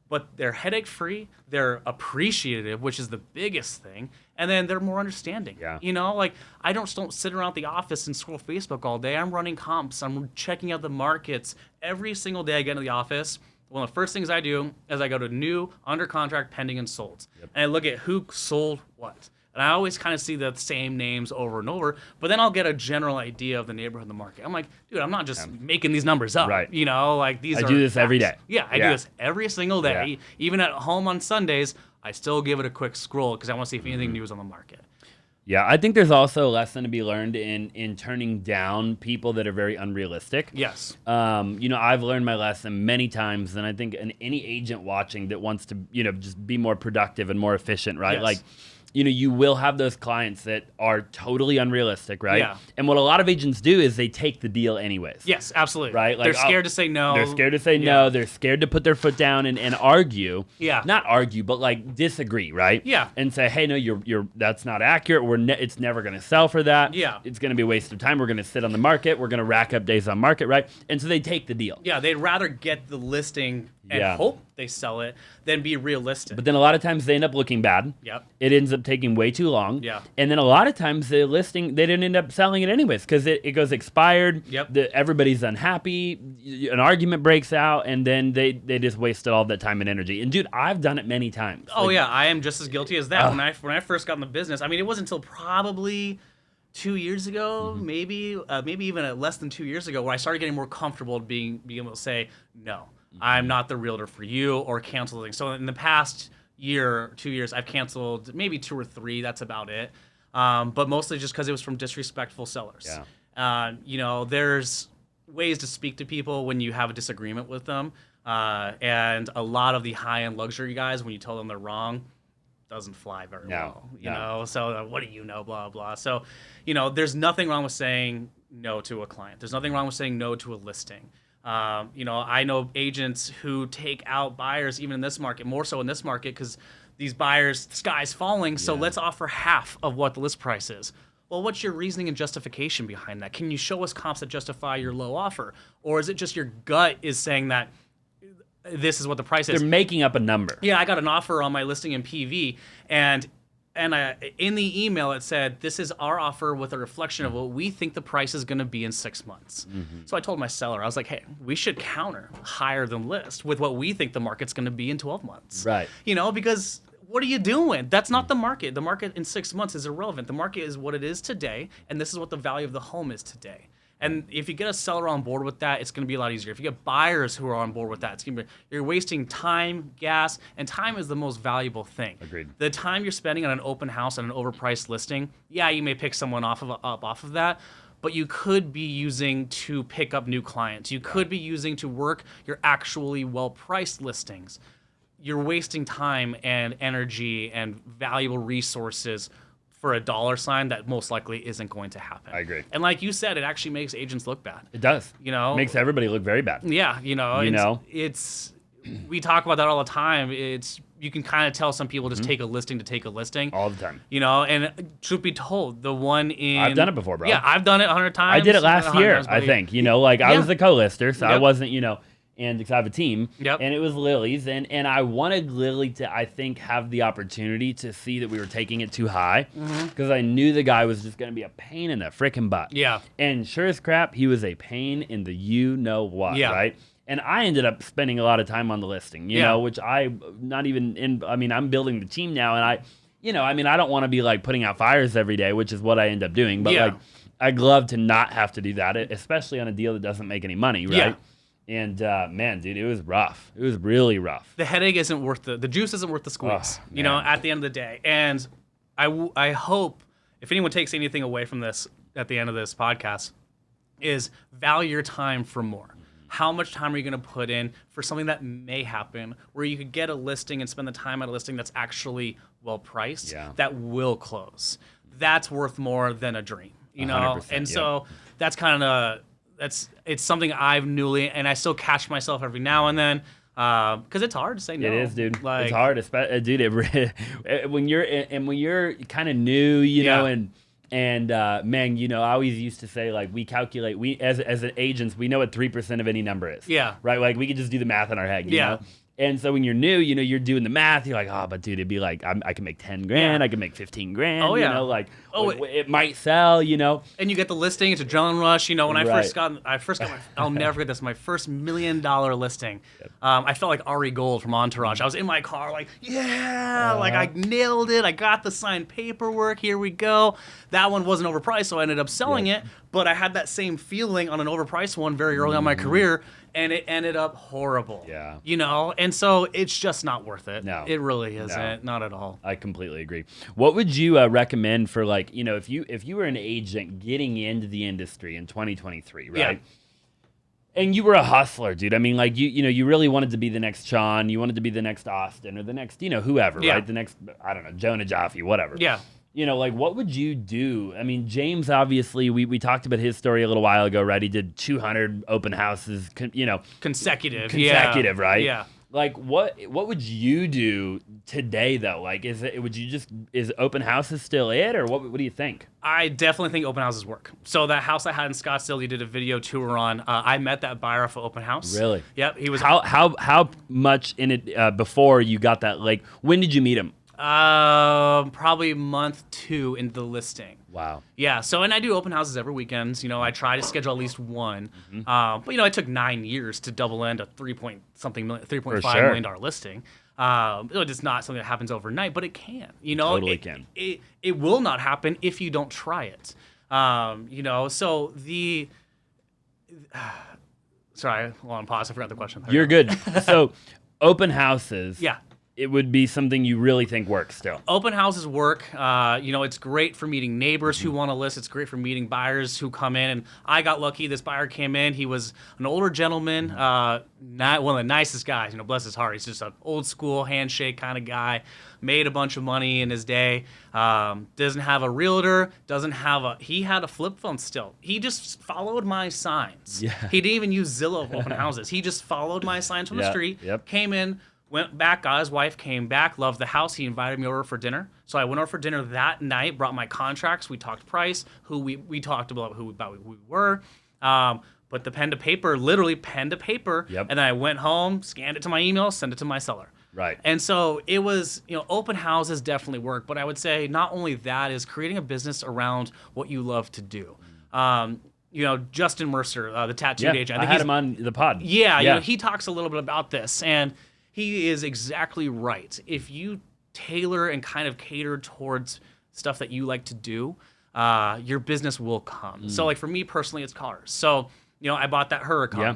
but they're headache free. They're appreciative, which is the biggest thing, and then they're more understanding. Yeah. I don't sit around the office and scroll Facebook all day. I'm running comps. I'm checking out the markets every single day. I get into the office. One of the first things I do is I go to new, under contract, pending, and sold. Yep. And I look at who sold what. And I always kind of see the same names over and over, but then I'll get a general idea of the neighborhood of the market. I'm like, dude, I'm not just making these numbers up. Right. These I are do this facts. every day. Yeah, I do this every single day. Yeah. Even at home on Sundays, I still give it a quick scroll because I want to see if anything new is on the market. Yeah, I think there's also a lesson to be learned in turning down people that are very unrealistic. Yes. I've learned my lesson many times, and I think any agent watching that wants to, just be more productive and more efficient, right? Yes. Like, you will have those clients that are totally unrealistic, right? Yeah. And what a lot of agents do is they take the deal anyways. Yes, absolutely. Right? Like, they're scared to say no. They're scared to say no. They're scared to put their foot down and argue. Yeah. Not argue, but like disagree, right? Yeah. And say, hey, no, you're that's not accurate. It's never going to sell for that. Yeah. It's going to be a waste of time. We're going to sit on the market. We're going to rack up days on market, right? And so they take the deal. Yeah, they'd rather get the listing and hope they sell it than be realistic. But then a lot of times they end up looking bad. Yep. It ends up taking way too long. Yeah. And then a lot of times the listing, they didn't end up selling it anyways because it goes expired. Yep. Everybody's unhappy. An argument breaks out, and then they just wasted all that time and energy. And dude, I've done it many times. Oh, yeah, I am just as guilty as that. When I first got in the business, I mean, it wasn't until probably 2 years ago, maybe even less than 2 years ago, where I started getting more comfortable being able to say, no, I'm not the realtor for you, or cancel things. So in the past year, 2 years, I've canceled maybe 2 or 3. That's about it. But mostly just because it was from disrespectful sellers. Yeah. There's ways to speak to people when you have a disagreement with them. And a lot of the high-end luxury guys, when you tell them they're wrong, doesn't fly very well. You know, so what do you know, blah, blah. So, there's nothing wrong with saying no to a client. There's nothing wrong with saying no to a listing. I know agents who take out buyers even in this market, more so in this market, because these buyers, the sky's falling, so let's offer half of what the list price is. Well, what's your reasoning and justification behind that? Can you show us comps that justify your low offer? Or is it just your gut is saying that this is what the price is? They're making up a number. Yeah, I got an offer on my listing in PV, and in the email it said, this is our offer with a reflection of what we think the price is going to be in 6 months. So I told my seller, I was like, hey, we should counter higher than list with what we think the market's going to be in 12 months. Right. Because what are you doing? That's not the market. The market in 6 months is irrelevant. The market is what it is today, and this is what the value of the home is today. And if you get a seller on board with that, it's going to be a lot easier. If you get buyers who are on board with that, you're wasting time, gas, and time is the most valuable thing. Agreed. The time you're spending on an open house and an overpriced listing, yeah, you may pick someone off of that, but you could be using to pick up new clients. You could be using to work your actually well-priced listings. You're wasting time and energy and valuable resources for a dollar sign that most likely isn't going to happen. I agree. And like you said, it actually makes agents look bad. It does. Makes everybody look very bad. Yeah, it's we talk about that all the time. You can kind of tell some people just take a listing to take a listing. All the time. And truth be told, the one in... I've done it before, bro. Yeah, I've done it 100 times. I did it last year, I think. I was the co-lister, so I wasn't, and because I have a team, and it was Lily's, and I wanted Lily to, I think, have the opportunity to see that we were taking it too high, because I knew the guy was just going to be a pain in the frickin' butt. Yeah. And sure as crap, he was a pain in the you-know-what, right? And I ended up spending a lot of time on the listing, you know, which I'm building the team now, and I don't want to be like putting out fires every day, which is what I end up doing. But like, I'd love to not have to do that, especially on a deal that doesn't make any money, right? Yeah. And man, dude, it was rough. It was really rough. The headache isn't worth the juice isn't worth the squeeze, you know, at the end of the day. And I hope if anyone takes anything away from this at the end of this podcast is value your time for more. How much time are you going to put in for something that may happen where you could get a listing and spend the time at a listing that's actually well priced, that will close? That's worth more than a dream, you know? And so that's kind of, it's something and I still catch myself every now and then because it's hard to say no. It is, dude. Like, it's hard, dude. When you're kind of new, you know, and man, you know, I always used to say, like, we calculate, as agents, we know what 3% of any number is. Yeah. Right? Like, we can just do the math in our head, you know? And so when you're new, you know, you're doing the math. You're like, oh, but dude, it'd be like, I can make 10 grand. I can make 15 grand. Oh, yeah. You know, like, it might sell, you know. And you get the listing. It's a adrenaline rush. You know, when I first got I'll never forget this, my first $1 million listing. I felt like Ari Gold from Entourage. I was in my car like, like I nailed it. I got the signed paperwork. Here we go. That one wasn't overpriced, so I ended up selling it. But I had that same feeling on an overpriced one very early on in my career. And it ended up horrible. Yeah. You know, and so it's just not worth it. No. It really isn't. Not at all. I completely agree. What would you recommend for, like, you know, if you were an agent getting into the industry in 2023, right? Yeah. And you were a hustler, dude. I mean, like, you know, you really wanted to be the next Sean. You wanted to be the next Austin or the next, you know, whoever, right? The next, I don't know, Jonah Jaffe, whatever. Yeah. You know, like, what would you do? I mean, James, obviously, we talked about his story a little while ago, right? He did 200 open houses, you know. Consecutive, right? Yeah. Like, what would you do today, though? Like, is open houses still it, or what do you think? I definitely think open houses work. So that house I had in Scottsdale, you did a video tour on. I met that buyer off of open house. Really? Yep. He was. How much in it before you got that? Like, when did you meet him? Probably month 2 into the listing. Wow. Yeah. So, and I do open houses every weekend. You know, I try to schedule at least one. But you know, it took 9 years to double end a $3.5 million listing. It's not something that happens overnight, but it can. You know, totally can. It will not happen if you don't try it. You know, so the. Sorry, long pause. I forgot the question. You're good. So, open houses. Yeah. It would be something you really think works still. Open houses work. You know, it's great for meeting neighbors who want to list. It's great for meeting buyers who come in. And I got lucky. This buyer came in. He was an older gentleman, not one of the nicest guys. You know, bless his heart. He's just an old school handshake kind of guy. Made a bunch of money in his day. Doesn't have a realtor. He had a flip phone still. He just followed my signs. Yeah. He didn't even use Zillow open houses. He just followed my signs from the street. Yep. Came in. Went back, got his wife, came back, loved the house. He invited me over for dinner. So I went over for dinner that night, brought my contracts. We talked price, we talked about who we were. But the pen to paper, literally pen to paper. Yep. And then I went home, scanned it to my email, sent it to my seller. Right. And so it was, you know, open houses definitely work. But I would say not only that is creating a business around what you love to do. You know, Justin Mercer, the tattooed agent. I had him on the pod. Yeah, you know, he talks a little bit about this. And he is exactly right. If you tailor and kind of cater towards stuff that you like to do, your business will come. So, like, for me personally, it's cars. So, you know, I bought that Huracan. Yeah.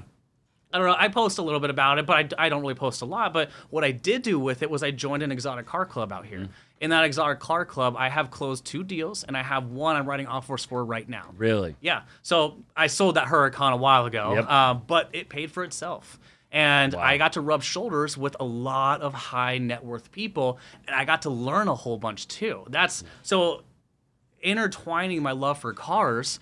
I don't know. I post a little bit about it, but I don't really post a lot. But what I did do with it was I joined an exotic car club out here. In that exotic car club, I have closed 2 deals, and I have one I'm writing offers for right now. Really? Yeah. So I sold that Huracan a while ago, but it paid for itself. And I got to rub shoulders with a lot of high net worth people, and I got to learn a whole bunch too. So intertwining my love for cars,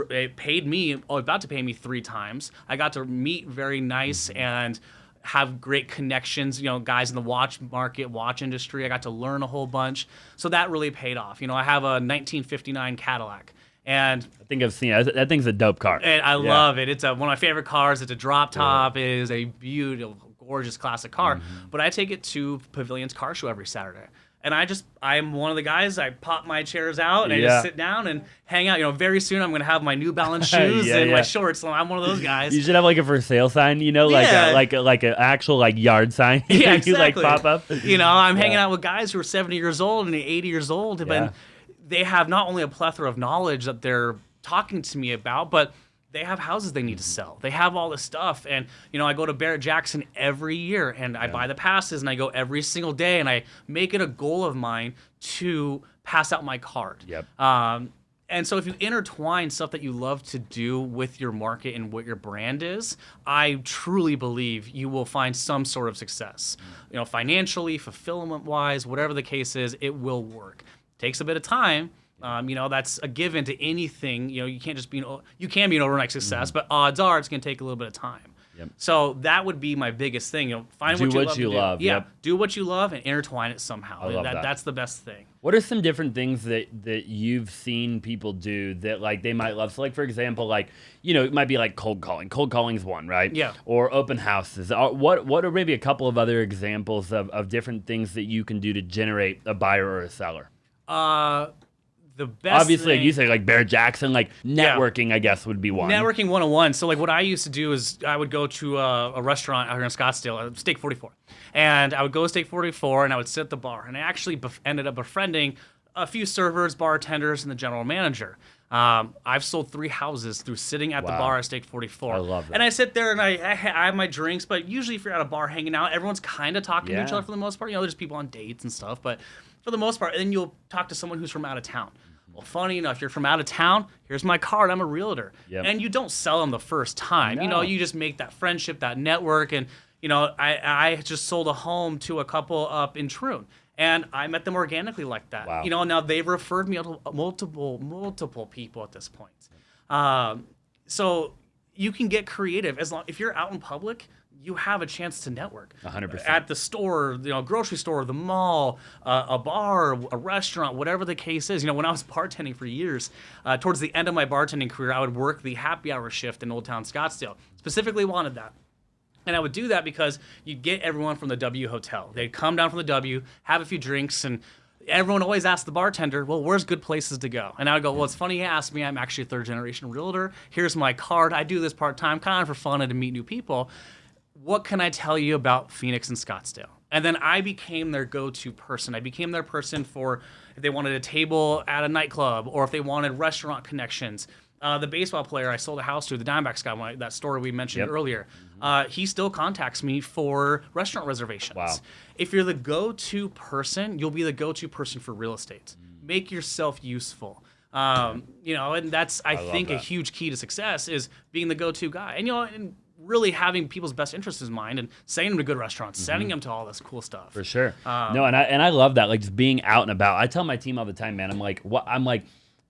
it paid me, about to pay me 3 times. I got to meet very nice and have great connections, you know, guys in the watch market, watch industry. I got to learn a whole bunch. So that really paid off. You know, I have a 1959 Cadillac. And I think I've seen it. That thing's a dope car. And I love it. It's one of my favorite cars. It's a drop top. It is a beautiful, gorgeous classic car. But I take it to Pavilion's car show every Saturday. And I'm one of the guys, I pop my chairs out and I just sit down and hang out. Very soon I'm going to have my New Balance shoes and my shorts. So I'm one of those guys. You should have like a for sale sign, like an actual like yard sign. Yeah, exactly. You like pop up. I'm hanging out with guys who are 70 years old and 80 years old. And they have not only a plethora of knowledge that they're talking to me about, but they have houses they need to sell. They have all this stuff. And, I go to Barrett-Jackson every year and I buy the passes and I go every single day and I make it a goal of mine to pass out my card. Yep. And so if you intertwine stuff that you love to do with your market and what your brand is, I truly believe you will find some sort of success. Financially, fulfillment-wise, whatever the case is, it will work. Takes a bit of time. That's a given to anything. You can't just you can be an overnight success, but odds are it's going to take a little bit of time. Yep. So that would be my biggest thing. Find what you love. Yeah, do what you love and intertwine it somehow. I love that. That's the best thing. What are some different things that you've seen people do that like they might love? So like for example, it might be like cold calling. Cold calling's one, right? Yeah. Or open houses. What are maybe a couple of other examples of different things that you can do to generate a buyer or a seller? The best Obviously, thing, like you say, like Barrett-Jackson, like networking, I guess, would be one. Networking 101. So, like, what I used to do is I would go to a restaurant out here in Scottsdale, Steak 44. And I would go to Steak 44 and I would sit at the bar. And I actually ended up befriending a few servers, bartenders, and the general manager. I've sold 3 houses through sitting at the bar at Steak 44. I love that. And I sit there and I have my drinks, but usually if you're at a bar hanging out, everyone's kind of talking to each other for the most part. There's people on dates and stuff, but for the most part, and then you'll talk to someone who's from out of town. Well, funny enough, you're from out of town. Here's my card. I'm a realtor. Yep. And you don't sell them the first time. No. You just make that friendship, that network. And, I just sold a home to a couple up in Troon. And I met them organically like that. Wow. Now they've referred me to multiple people at this point. So you can get creative if you're out in public. You have a chance to network. 100%. At the store, grocery store, the mall, a bar, a restaurant, whatever the case is. When I was bartending for years, towards the end of my bartending career, I would work the happy hour shift in Old Town Scottsdale. Specifically wanted that. And I would do that because you'd get everyone from the W Hotel. They'd come down from the W, have a few drinks, and everyone always asked the bartender, well, where's good places to go? And I would go, well, it's funny you asked me. I'm actually a third-generation realtor. Here's my card. I do this part-time kind of for fun and to meet new people. What can I tell you about Phoenix and Scottsdale? And then I became their go-to person. I became their person for if they wanted a table at a nightclub or if they wanted restaurant connections. The baseball player I sold a house to, the Diamondbacks guy, that story we mentioned earlier, he still contacts me for restaurant reservations. Wow. If you're the go-to person, you'll be the go-to person for real estate. Make yourself useful. And that's, I think, a huge key to success is being the go-to guy. And, really having people's best interests in mind and sending them to good restaurants, sending them to all this cool stuff. For sure. No, and I love that, like just being out and about. I tell my team all the time, man, I'm like,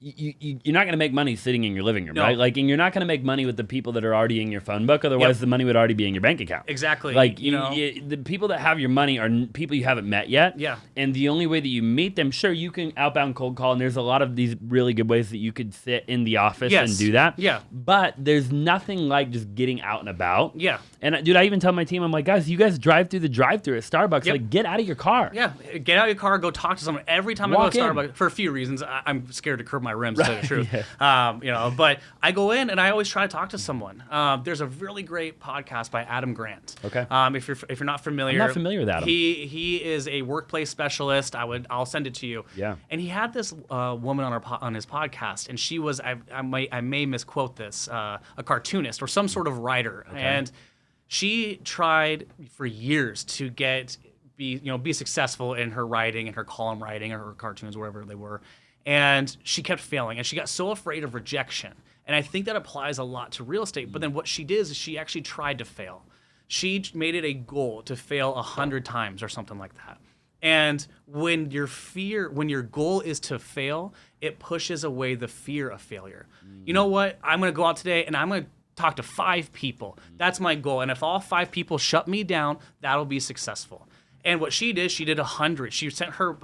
you're not going to make money sitting in your living room, right? Like, and you're not going to make money with the people that are already in your phone book. Otherwise, the money would already be in your bank account. Exactly. Like, the people that have your money are people you haven't met yet. Yeah. And the only way that you meet them, sure, you can outbound cold call, and there's a lot of these really good ways that you could sit in the office and do that. Yeah. But there's nothing like just getting out and about. Yeah. And, dude, I even tell my team, I'm like, guys, you guys drive through the drive-through at Starbucks. Like, get out of your car. Yeah. Get out of your car, go talk to someone. Every time I go to Starbucks, for a few reasons, I'm scared to curb my rims, to tell you the truth. But I go in and I always try to talk to someone. There's a really great podcast by Adam Grant. Okay. If you're not familiar, I'm not familiar with Adam. He is a workplace specialist. I'll send it to you. Yeah. And he had this woman on his podcast, and she was I may misquote this a cartoonist or some sort of writer, and she tried for years to be successful in her writing and her column writing or her cartoons, wherever they were. And she kept failing, and she got so afraid of rejection. And I think that applies a lot to real estate. But then what she did is she actually tried to fail. She made it a goal to fail 100 times or something like that. And when your goal is to fail, it pushes away the fear of failure. You know what? I'm going to go out today and I'm going to talk to 5 people. That's my goal. And if all 5 people shut me down, that'll be successful. And what she did 100. She sent her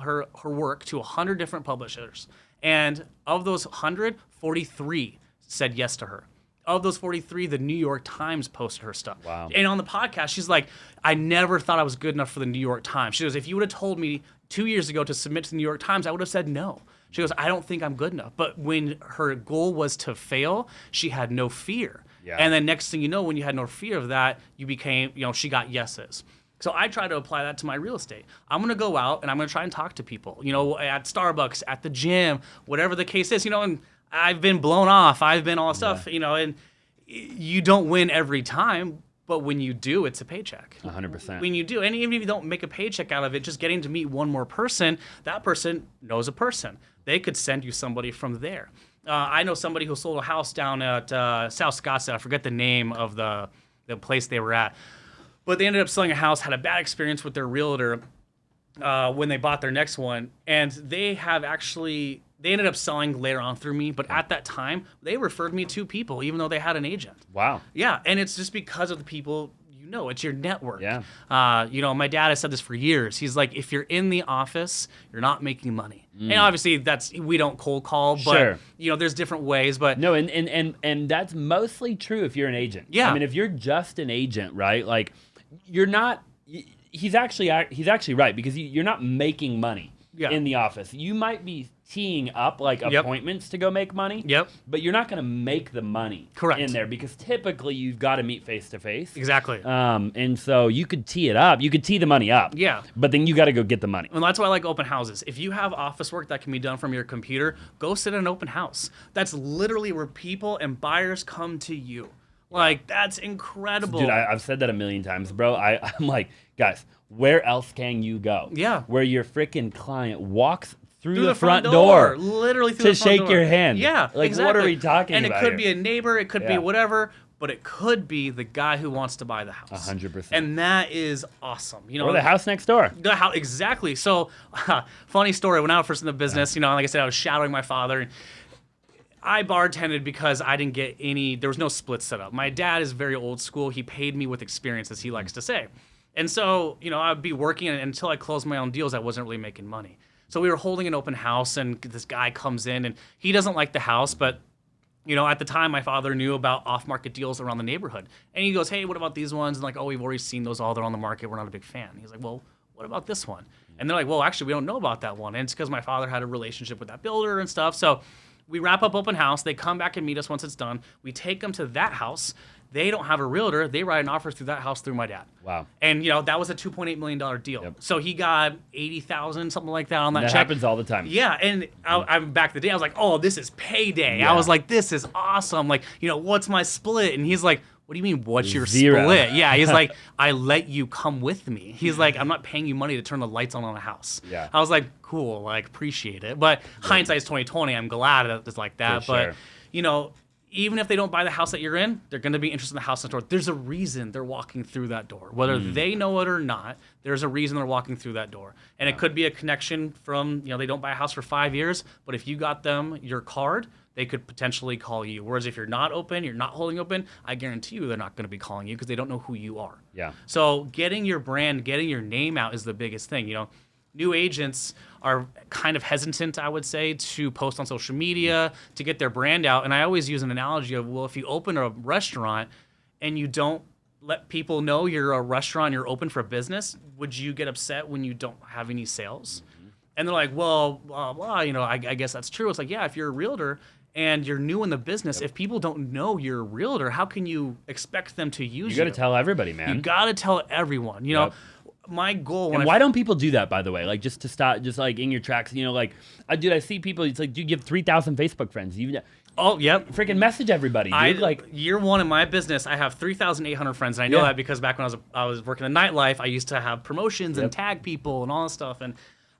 work to 100 different publishers. And of those 100, 43 said yes to her. Of those 43, the New York Times posted her stuff. Wow. And on the podcast, she's like, I never thought I was good enough for the New York Times. She goes, if you would have told me 2 years ago to submit to the New York Times, I would have said no. She goes, I don't think I'm good enough. But when her goal was to fail, she had no fear. Yeah. And then next thing you know, when you had no fear of that, you became, she got yeses. So I try to apply that to my real estate. I'm going to go out and I'm going to try and talk to people, at Starbucks, at the gym, whatever the case is, and I've been blown off. I've been all stuff, and you don't win every time. But when you do, it's a paycheck. 100%. When you do, and even if you don't make a paycheck out of it, just getting to meet one more person, that person knows a person. They could send you somebody from there. I know somebody who sold a house down at South Scottsdale. I forget the name of the place they were at. But they ended up selling a house, had a bad experience with their realtor when they bought their next one. And they ended up selling later on through me. But at that time, they referred me to people, even though they had an agent. Wow. Yeah, and it's just because of the people it's your network. Yeah. My dad has said this for years. He's like, if you're in the office, you're not making money. And obviously we don't cold call, but sure. There's different ways. But no, and that's mostly true if you're an agent. Yeah. I mean, if you're just an agent, right? Like, you're not. He's actually right, because you're not making money in the office. You might be teeing up appointments to go make money. Yep. But you're not going to make the money in there, because typically you've got to meet face to face. Exactly. And so you could tee it up. You could tee the money up. Yeah. But then you got to go get the money. And that's why I like open houses. If you have office work that can be done from your computer, go sit at an open house. That's literally where people and buyers come to you. Like, that's incredible. Dude, I've said that a million times, bro. I'm like, guys, where else can you go? Yeah. Where your freaking client walks through the front door. Literally through the front door. To shake your hand. Yeah, like, exactly. What are we talking about? And it could be a neighbor, it could be whatever, but it could be the guy who wants to buy the house. 100%. And that is awesome. Or the house next door. The house, exactly. So, funny story. When I was first in the business, like I said, I was shadowing my father. I bartended because I didn't get there was no split set up. My dad is very old school. He paid me with experience, as he likes to say. And so, I'd be working, and until I closed my own deals, I wasn't really making money. So we were holding an open house, and this guy comes in, and he doesn't like the house, but at the time, my father knew about off-market deals around the neighborhood. And he goes, hey, what about these ones? And like, oh, we've already seen those all. They're on the market. We're not a big fan. He's like, well, what about this one? And they're like, well, actually, we don't know about that one. And it's because my father had a relationship with that builder and stuff. So we wrap up open house. They come back and meet us once it's done. We take them to that house. They don't have a realtor. They write an offer through that house through my dad. Wow. And, that was a $2.8 million deal. Yep. So he got $80,000, something like that on that check. That happens all the time. Yeah. And I'm back the day. I was like, oh, this is payday. Yeah. I was like, this is awesome. Like, what's my split? And he's like, what do you mean, what's your split? Yeah. He's like, I let you come with me. He's like, I'm not paying you money to turn the lights on a house. Yeah. I was like, cool. Like, appreciate it. But hindsight's 2020. I'm glad it's like that. For but, sure. Even if they don't buy the house that you're in, they're going to be interested in the house next door. There's a reason they're walking through that door. Whether they know it or not, there's a reason they're walking through that door. And it could be a connection from, they don't buy a house for 5 years, but if you got them your card, they could potentially call you. Whereas if you're not open, you're not holding open, I guarantee you they're not going to be calling you because they don't know who you are. Yeah. So getting your brand, getting your name out is the biggest thing. New agents are kind of hesitant, I would say, to post on social media, to get their brand out. And I always use an analogy of, well, if you open a restaurant and you don't let people know you're a restaurant, you're open for business, would you get upset when you don't have any sales? Mm-hmm. And they're like, well, blah, blah, I guess that's true. It's like, yeah, if you're a realtor and you're new in the business, if people don't know you're a realtor, how can you expect them to use you? You got to tell everybody, man. You got to tell everyone, my goal. And why don't people do that, by the way? Like, just to stop, just like in your tracks, I see people, it's like, dude, you have 3,000 Facebook friends. Oh, yep. Freaking message everybody, dude. Year one in my business, I have 3,800 friends. And I know that because back when I was working in nightlife, I used to have promotions and tag people and all that stuff. And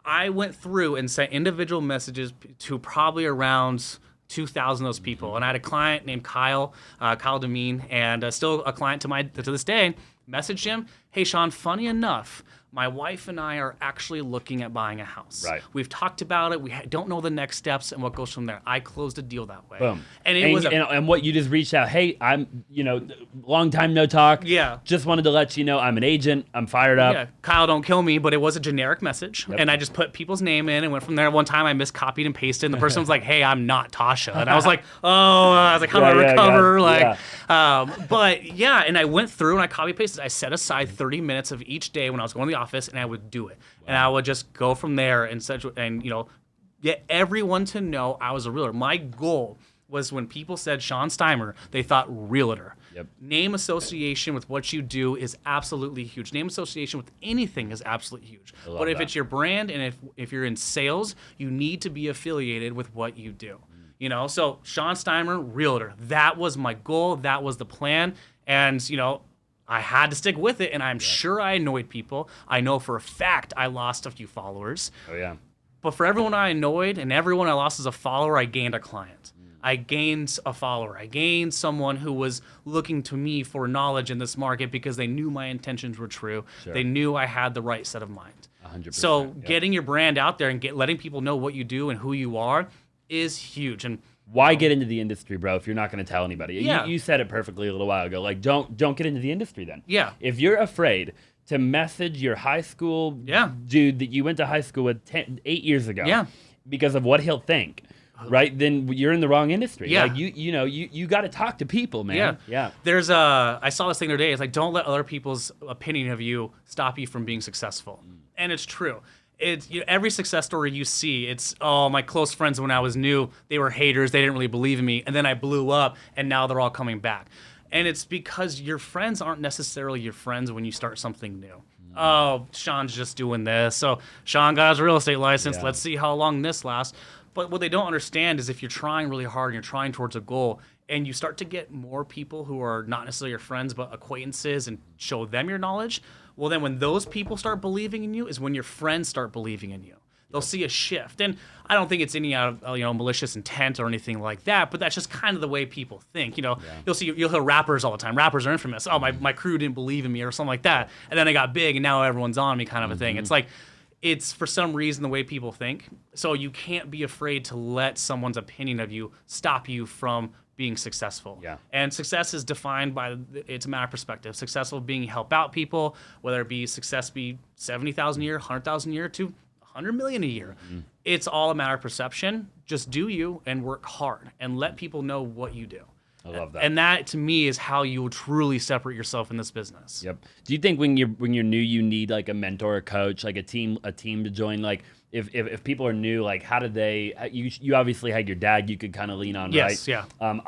I went through and sent individual messages to probably around 2,000 of those people. And I had a client named Kyle Demeen, and still a client to this day. Messaged him, hey, Sean, funny enough, my wife and I are actually looking at buying a house. Right. We've talked about it. We don't know the next steps and what goes from there. I closed a deal that way. Boom. And what you just reached out, hey, I'm, long time no talk. Yeah. Just wanted to let you know I'm an agent. I'm fired up. Yeah. Kyle, don't kill me, but it was a generic message. Yep. And I just put people's name in and went from there. One time I miscopied and pasted, and the person was like, hey, I'm not Tasha. And I was like, how do I recover? And I went through and I copy pasted. I set aside 30 minutes of each day when I was going to the office, and I would do it. Wow. And I would just go from there and get everyone to know I was a realtor. My goal was when people said Sean Steimer, they thought realtor. Yep. Name association with what you do is absolutely huge. Name association with anything is absolutely huge. But if it's your brand and if you're in sales, you need to be affiliated with what you do. So Sean Steimer, realtor. That was my goal. That was the plan. And, I had to stick with it, and I'm sure I annoyed people. I know for a fact I lost a few followers. Oh, yeah. But for everyone I annoyed and everyone I lost as a follower, I gained a client. I gained a follower. I gained someone who was looking to me for knowledge in this market because they knew my intentions were true. Sure. They knew I had the right set of mind. 100%. So getting your brand out there and letting people know what you do and who you are is huge. And why get into the industry, bro, if you're not going to tell anybody? Yeah. You said it perfectly a little while ago. Like, don't get into the industry then. Yeah. If you're afraid to message your high school dude that you went to high school with 8 years ago because of what he'll think, right? Then you're in the wrong industry. Yeah. Like you got to talk to people, man. Yeah. There's I saw this thing the other day. It's like, don't let other people's opinion of you stop you from being successful. And it's true. It's every success story you see, it's, my close friends when I was new, they were haters, they didn't really believe in me, and then I blew up, and now they're all coming back. And it's because your friends aren't necessarily your friends when you start something new. Oh, Sean's just doing this. So Sean got his real estate license. Let's see how long this lasts. But what they don't understand is if you're trying really hard and you're trying towards a goal, and you start to get more people who are not necessarily your friends but acquaintances and show them your knowledge, well, then when those people start believing in you is when your friends start believing in you. They'll see a shift. And I don't think it's any out of malicious intent or anything like that, but that's just kind of the way people think. You'll hear rappers all the time. Rappers are infamous. Oh, my crew didn't believe in me or something like that. And then I got big and now everyone's on me kind of a thing. It's like, it's for some reason the way people think. So you can't be afraid to let someoe's opinion of you stop you from being successful. Yeah. And success is defined by, it's a matter of perspective. Successful being help out people, whether it be success be 70,000 a year, 100,000 a year to 100 million a year. It's all a matter of perception. Just do you and work hard and let people know what you do. I love that. And that to me is how you will truly separate yourself in this business. Yep. Do you think when you're new, you need like a mentor, a coach, like a team to join? Like if people are new, like how did they? You obviously had your dad you could kind of lean on, yes, right? Yeah.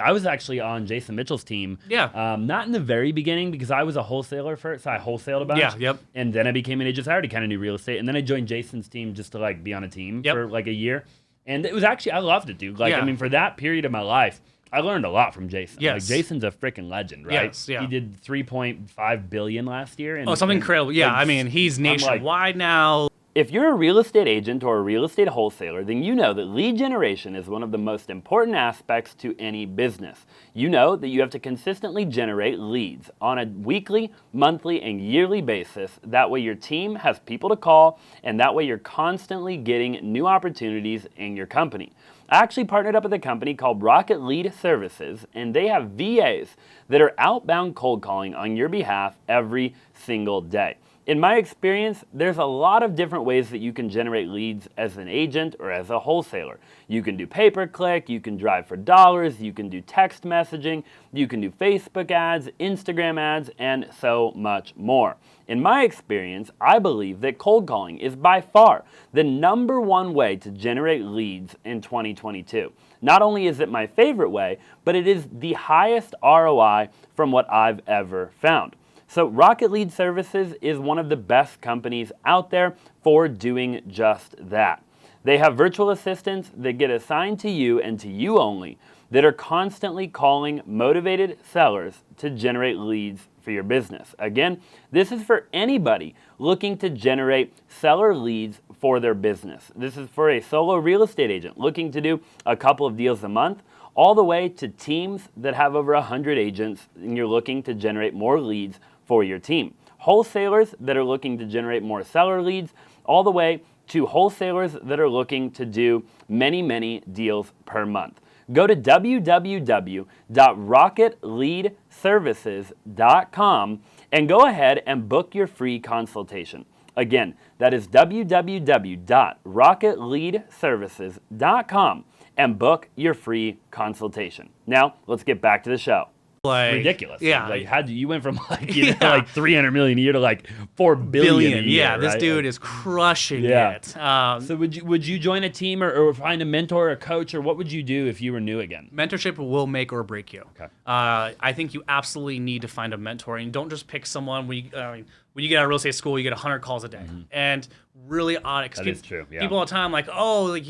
I was actually on Jason Mitchell's team. Yeah. Not in the very beginning because I was a wholesaler first, so I wholesaled a bunch. Yeah. Yep. And then I became an agent. So I already kind of knew real estate, and then I joined Jason's team just to like be on a team for like a year, and it was actually I loved it, dude. Like I mean, for that period of my life, I learned a lot from Jason. Yes. Like Jason's a freaking legend, right? Yes, yeah. He did $3.5 billion last year. And, something incredible. Yeah, I mean, he's nationwide now. If you're a real estate agent or a real estate wholesaler, then you know that lead generation is one of the most important aspects to any business. You know that you have to consistently generate leads on a weekly, monthly, and yearly basis. That way your team has people to call, and that way you're constantly getting new opportunities in your company. I actually partnered up with a company called Rocket Lead Services, and they have VAs that are outbound cold calling on your behalf every single day. In my experience, there's a lot of different ways that you can generate leads as an agent or as a wholesaler. You can do pay-per-click, you can drive for dollars, you can do text messaging, you can do Facebook ads, Instagram ads, and so much more. In my experience, I believe that cold calling is by far the #1 way to generate leads in 2022. Not only is it my favorite way, but it is the highest ROI from what I've ever found. So Rocket Lead Services is one of the best companies out there for doing just that. They have virtual assistants that get assigned to you and to you only that are constantly calling motivated sellers to generate leads for your business. Again, this is for anybody looking to generate seller leads for their business. This is for a solo real estate agent looking to do a couple of deals a month, all the way to teams that have over 100 agents and you're looking to generate more leads for your team. Wholesalers that are looking to generate more seller leads, all the way to wholesalers that are looking to do many, many deals per month. Go to www.rocketleadservices.com and go ahead and book your free consultation. Again, that is www.rocketleadservices.com and book your free consultation. Now, let's get back to the show. Like, ridiculous. Yeah. Like, you went from like, like 300 million a year to like 4 billion a year. Yeah, this right? dude is crushing it. So would you join a team or find a mentor or a coach, or what would you do if you were new again? Mentorship will make or break you. Okay. I think you absolutely need to find a mentor, and don't just pick someone. When you get out of real estate school, you get 100 calls a day, and really audit. That is true. Yeah. People all the time like, oh, like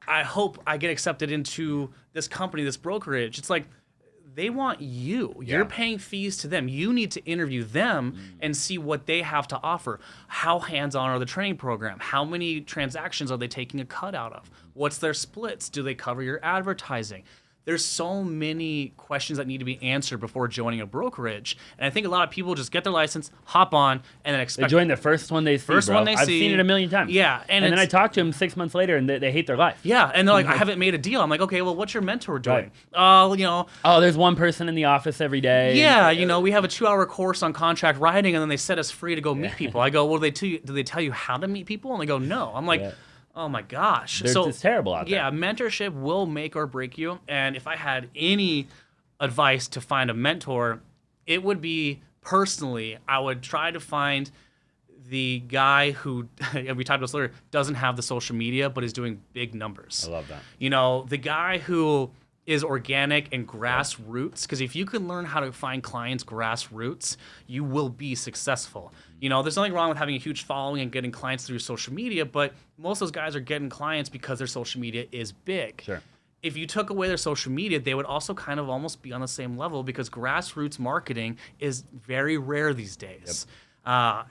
I hope I get accepted into this company, this brokerage. It's like, they want you. You're paying fees to them. You need to interview them and see what they have to offer. How hands-on are the training program? How many transactions are they taking a cut out of? What's their splits? Do they cover your advertising? There's so many questions that need to be answered before joining a brokerage. And I think a lot of people just get their license, hop on, and then expect... They join the first one they see, I've seen it a million times. Yeah. And then I talk to them 6 months later, and they hate their life. Yeah, and they're like, I haven't made a deal. I'm like, okay, well, what's your mentor doing? Right. Oh, there's one person in the office every day. Yeah, we have a 2-hour course on contract writing, and then they set us free to go meet people. I go, well, do they tell you how to meet people? And they go, no. I'm like... Oh my gosh. It's terrible out there. Yeah, mentorship will make or break you. And if I had any advice to find a mentor, it would be, personally, I would try to find the guy who, we talked about this earlier, doesn't have the social media, but is doing big numbers. I love that. The guy who is organic and grassroots, because if you can learn how to find clients grassroots, you will be successful. There's nothing wrong with having a huge following and getting clients through social media, but most of those guys are getting clients because their social media is big. Sure. If you took away their social media, they would also kind of almost be on the same level, because grassroots marketing is very rare these days. Yep.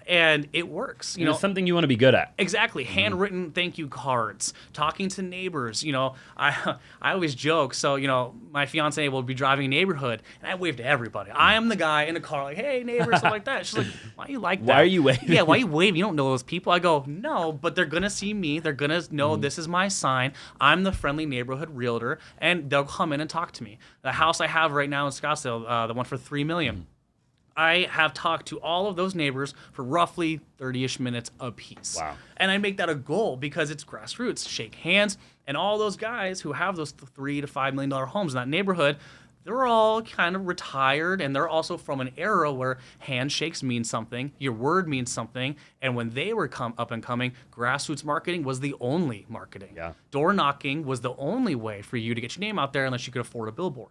And it works. It's something you want to be good at. Exactly. Handwritten thank you cards, talking to neighbors. I always joke. So, my fiance will be driving a neighborhood, and I wave to everybody. I am the guy in the car, like, hey, neighbors, stuff like that. She's like, why are you like that? Why are you waving? Yeah, why are you waving? You don't know those people. I go, no, but they're going to see me. They're going to know this is my sign. I'm the friendly neighborhood realtor, and they'll come in and talk to me. The house I have right now in Scottsdale, the one for $3 million. I have talked to all of those neighbors for roughly 30-ish minutes apiece. Wow. And I make that a goal because it's grassroots. Shake hands. And all those guys who have those $3 to $5 million homes in that neighborhood, they're all kind of retired, and they're also from an era where handshakes mean something, your word means something, and when they were up and coming, grassroots marketing was the only marketing. Yeah. Door knocking was the only way for you to get your name out there unless you could afford a billboard.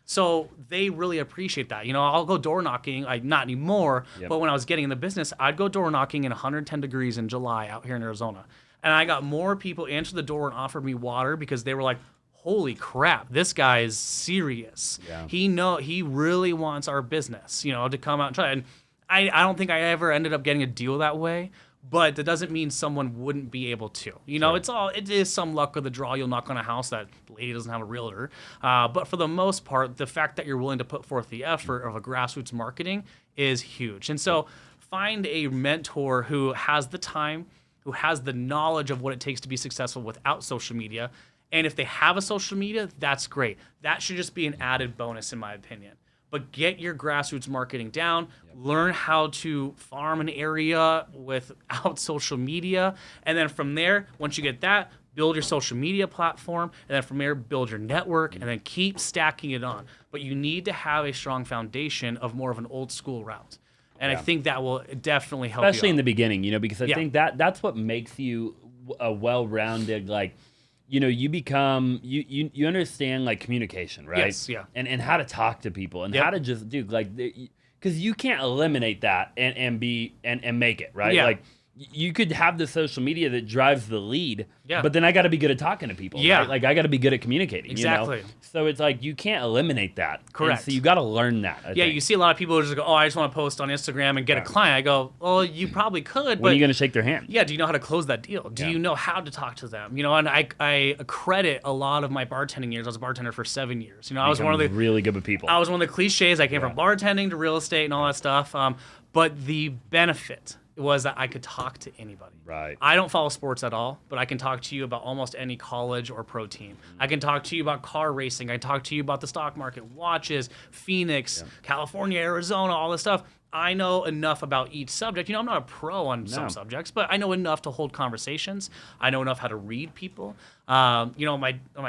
So they really appreciate that. I'll go door knocking, not anymore, but when I was getting in the business, I'd go door knocking in 110 degrees in July out here in Arizona. And I got more people answer the door and offer me water because they were like, holy crap, this guy is serious. Yeah. He really wants our business, to come out and try. And I don't think I ever ended up getting a deal that way. But that doesn't mean someone wouldn't be able to. Sure. It is some luck of the draw. You'll knock on a house that the lady doesn't have a realtor. But for the most part, the fact that you're willing to put forth the effort of a grassroots marketing is huge. And so find a mentor who has the time, who has the knowledge of what it takes to be successful without social media. And if they have a social media, that's great. That should just be an added bonus, in my opinion. But get your grassroots marketing down, learn how to farm an area without social media, and then from there, once you get that, build your social media platform, and then from there, build your network, and then keep stacking it on. But you need to have a strong foundation of more of an old school route. And I think that will definitely help especially you in the beginning, because I think that's what makes you a well-rounded, you become you understand communication, right? Yes, yeah. And how to talk to people and how to just do because you can't eliminate that and make it, right? Yeah. You could have the social media that drives the lead, but then I got to be good at talking to people. Yeah. Right? I got to be good at communicating. Exactly. So it's you can't eliminate that. Correct. And so you got to learn that. I think. You see a lot of people who just go, oh, I just want to post on Instagram and get a client. I go, well, you probably could. When are you going to shake their hand? Yeah, do you know how to close that deal? Do you know how to talk to them? And I credit a lot of my bartending years. I was a bartender for 7 years. I was one of the really good with people. I was one of the cliches. I came from bartending to real estate and all that stuff. But the benefit was that I could talk to anybody. Right. I don't follow sports at all, but I can talk to you about almost any college or pro team. I can talk to you about car racing. I can talk to you about the stock market, watches, Phoenix, California, Arizona, all this stuff. I know enough about each subject. I'm not a pro on some subjects, but I know enough to hold conversations. I know enough how to read people. My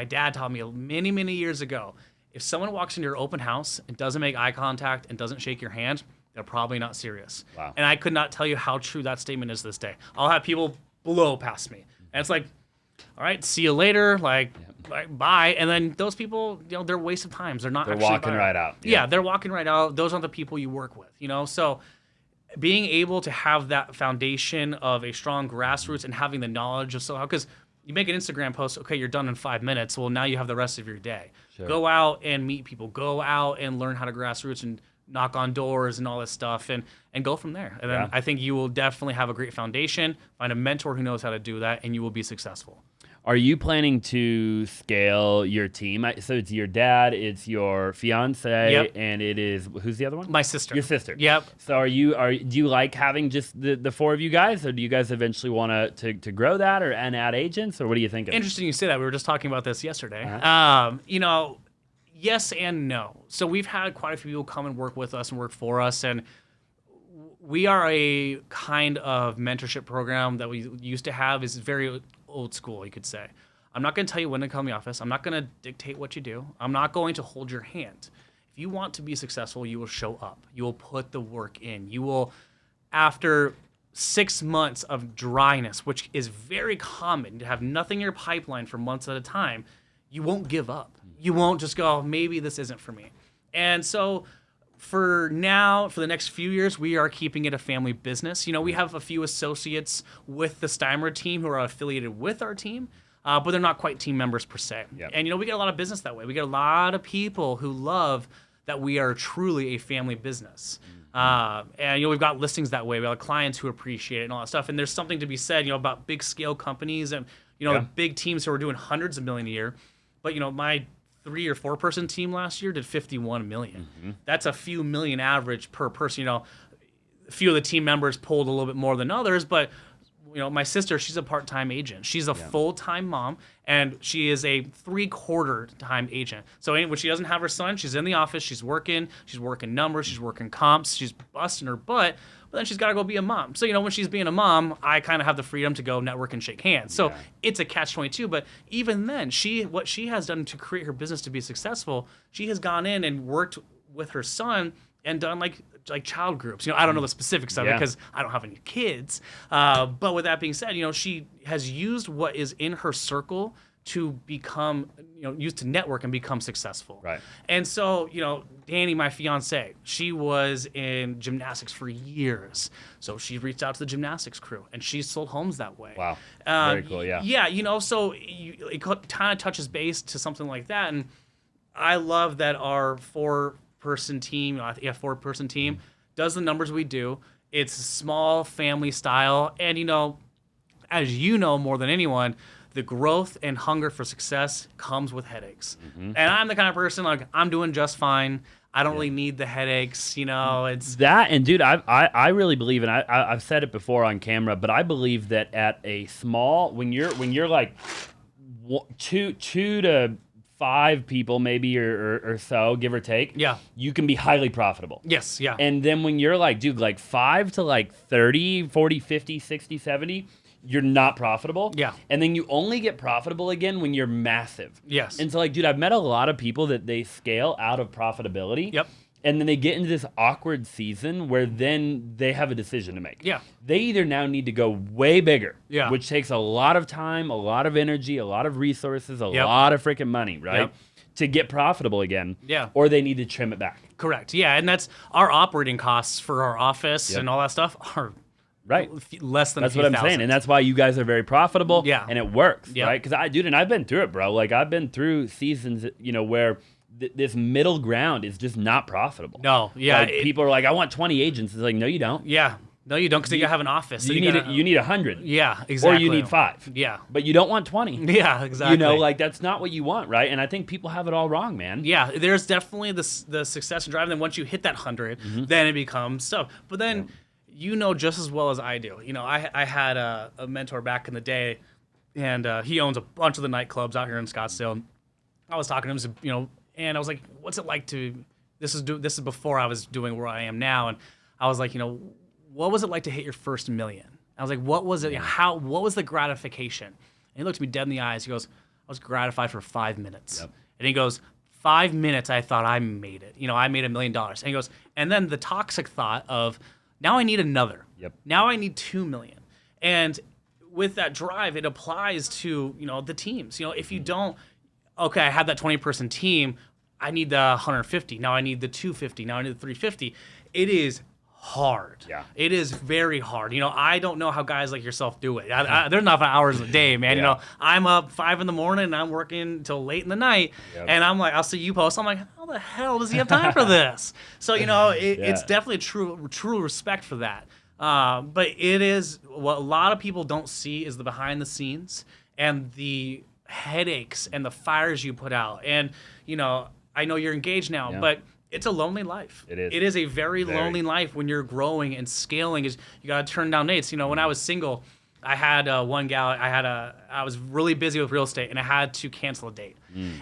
dad taught me many, many years ago, if someone walks into your open house and doesn't make eye contact and doesn't shake your hand, they're probably not serious. Wow. And I could not tell you how true that statement is this day. I'll have people blow past me. And it's like, all right, see you later. Like bye. And then those people, they're a waste of time. They're not. They're walking right out. Yeah, they're walking right out. Those aren't the people you work with. So being able to have that foundation of a strong grassroots and having the knowledge of because you make an Instagram post, okay, you're done in 5 minutes. Well, now you have the rest of your day. Sure. Go out and meet people. Go out and learn how to grassroots and knock on doors and all this stuff and go from there. And then I think you will definitely have a great foundation, find a mentor who knows how to do that, and you will be successful. Are you planning to scale your team? So it's your dad, it's your fiance, and it is, who's the other one? My sister. Your sister. Yep. So do you like having just the four of you guys, or do you guys eventually want to grow that and add agents, or what are you thinking? Interesting you say that. We were just talking about this yesterday. Yes and no. So we've had quite a few people come and work with us and work for us, and we are a kind of mentorship program that we used to have is very old school, you could say. I'm not going to tell you when to come in the office. I'm not going to dictate what you do. I'm not going to hold your hand. If you want to be successful, you will show up. You will put the work in. You will, after 6 months of dryness, which is very common, to have nothing in your pipeline for months at a time, you won't give up. You won't just go, maybe this isn't for me. And so for now, for the next few years, we are keeping it a family business. We have a few associates with the Steimer team who are affiliated with our team, but they're not quite team members per se. Yep. And, we get a lot of business that way. We get a lot of people who love that we are truly a family business. And, we've got listings that way. We have clients who appreciate it and all that stuff. And there's something to be said, about big scale companies and, big teams who are doing hundreds of million a year. But, my 3 or 4 person team last year did 51 million. That's a few million average per person. A few of the team members pulled a little bit more than others, but my sister, she's a part-time agent. She's a full-time mom, and she is a 3/4 time agent. So when she doesn't have her son, she's in the office, she's working numbers, she's working comps, she's busting her butt, but then she's got to go be a mom. So, when she's being a mom, I kind of have the freedom to go network and shake hands. So it's a catch-22, but even then, what she has done to create her business to be successful, she has gone in and worked with her son and done like child groups. I don't know the specifics of it because I don't have any kids. But with that being said, she has used what is in her circle to become, used to network and become successful. Right. And so, Danny, my fiance, she was in gymnastics for years. So she reached out to the gymnastics crew and she sold homes that way. Wow. Very cool. Yeah. Yeah. So it kind of touches base to something like that. And I love that our 4-person team, does the numbers we do. It's small family style. And, as you know more than anyone, the growth and hunger for success comes with headaches. And I'm the kind of person, I'm doing just fine. I don't really need the headaches, it's that. And dude, I really believe, and I've said it before on camera, but I believe that at a small, when you're like 2 to 5 people maybe or so, give or take, you can be highly profitable. Yes, yeah. And then when you're like 5 to 30, 40, 50, 60, 70, you're not profitable. Yeah. And then you only get profitable again when you're massive. Yes. And so dude, I've met a lot of people that they scale out of profitability. Yep. And then they get into this awkward season where then they have a decision to make. Yeah. They either now need to go way bigger, which takes a lot of time, a lot of energy, a lot of resources, a lot of freaking money, right? To get profitable again. Yeah. Or they need to trim it back. Correct. Yeah. And that's our operating costs for our office and all that stuff are less than that's what I'm saying, and that's why you guys are very profitable. Yeah. And it works, right? Because and I've been through it, bro. I've been through seasons, where this middle ground is just not profitable. No, yeah. People are like, I want 20 agents. It's like, no, you don't. Yeah. No, you don't, because you have an office. So you need 100. Yeah, exactly. Or you need 5. Yeah. But you don't want 20. Yeah, exactly. That's not what you want, right? And I think people have it all wrong, man. Yeah, there's definitely the success and drive. And then once you hit that 100, then it becomes stuff. But then just as well as I do. I had a mentor back in the day, and he owns a bunch of the nightclubs out here in Scottsdale. I was talking to him, and I was like, "What's it like to?" This is before I was doing where I am now, and I was like, what was it like to hit your first million? I was like, what was it? What was the gratification? And he looked me dead in the eyes. He goes, I was gratified for 5 minutes. Yep. And he goes, 5 minutes, I thought I made it. I made $1 million. And he goes, and then the toxic thought of, now I need another. Yep. Now I need 2 million. And with that drive, it applies to, the teams. If you don't, okay, I have that 20-person team, I need the 150. Now I need the 250. Now I need the 350. It is hard. Yeah. It is very hard. I don't know how guys like yourself do it. There's not hours a day, man. Yeah. I'm up 5 a.m. and I'm working until late in the night. Yep. And I'm like, I'll see you post. I'm like, how the hell does he have time for this? So, it's definitely true respect for that. But it is what a lot of people don't see is the behind the scenes and the headaches and the fires you put out. And, I know you're engaged now, but it's a lonely life. It is. It is a very lonely life when you're growing and scaling. Is you got to turn down dates. When I was single, I had one gal. I was really busy with real estate, and I had to cancel a date.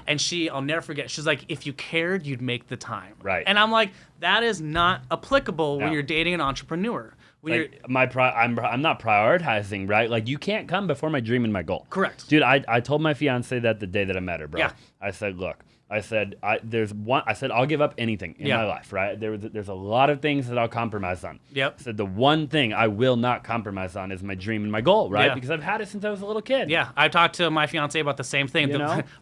And I'll never forget. She's like, "If you cared, you'd make the time." Right. And I'm like, that is not applicable when you're dating an entrepreneur. When I'm not prioritizing, right? Like, you can't come before my dream and my goal. Correct. Dude, I told my fiance that the day that I met her, bro. Yeah. I said, look. I said, I'll give up anything in my life, right? There's a lot of things that I'll compromise on. Yep. I said, the one thing I will not compromise on is my dream and my goal, right? Yeah. Because I've had it since I was a little kid. Yeah, I talked to my fiance about the same thing.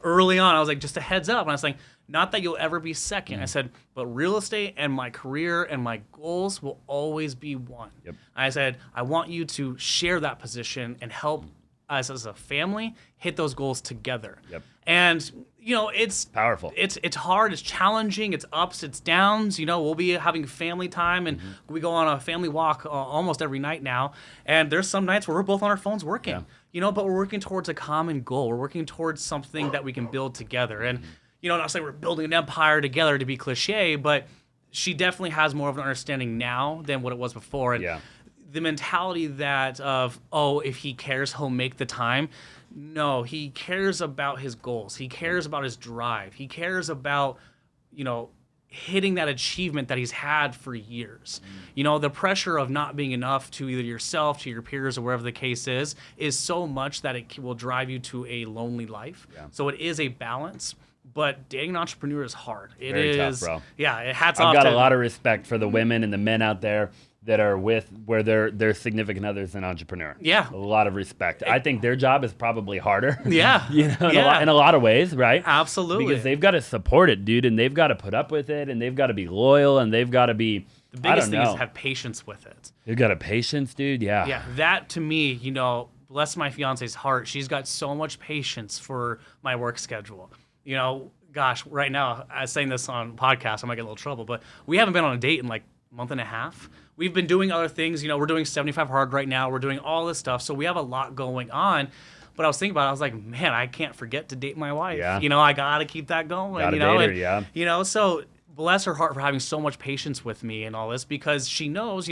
Early on, I was like, just a heads up. And I was like, not that you'll ever be second. I said, but real estate and my career and my goals will always be one. Yep. I said, I want you to share that position and help us as a family hit those goals together. Yep. And it's powerful. It's hard. It's challenging. It's ups. It's downs. We'll be having family time, and we go on a family walk almost every night now. And there's some nights where we're both on our phones working. Yeah. But we're working towards a common goal. We're working towards something that we can build together. And not saying we're building an empire together to be cliche, but she definitely has more of an understanding now than what it was before. And the mentality that of, if he cares, he'll make the time. No, he cares about his goals. He cares about his drive. He cares about, hitting that achievement that he's had for years. The pressure of not being enough to either yourself, to your peers, or wherever the case is so much that it will drive you to a lonely life. Yeah. So it is a balance. But dating an entrepreneur is hard. It Very is tough, bro. Yeah, hats off. I've got a lot of respect for the women and the men out there that are where their significant others an entrepreneur. Yeah. A lot of respect. I think their job is probably harder. Yeah. In a lot of ways, right? Absolutely. Because they've got to support it, dude, and they've got to put up with it, and they've got to be loyal, and they've got to be, the biggest thing is to have patience with it. They've got a patience, dude, yeah. Yeah, that to me, bless my fiance's heart. She's got so much patience for my work schedule. Gosh, right now, I was saying this on podcast, I might get a little trouble, but we haven't been on a date in like a month and a half. We've been doing other things. We're doing 75 Hard right now. We're doing all this stuff. So we have a lot going on. But I was thinking about it. I was like, man, I can't forget to date my wife. Yeah. I got to keep that going. Gotta date her, yeah. So bless her heart for having so much patience with me and all this, because she knows,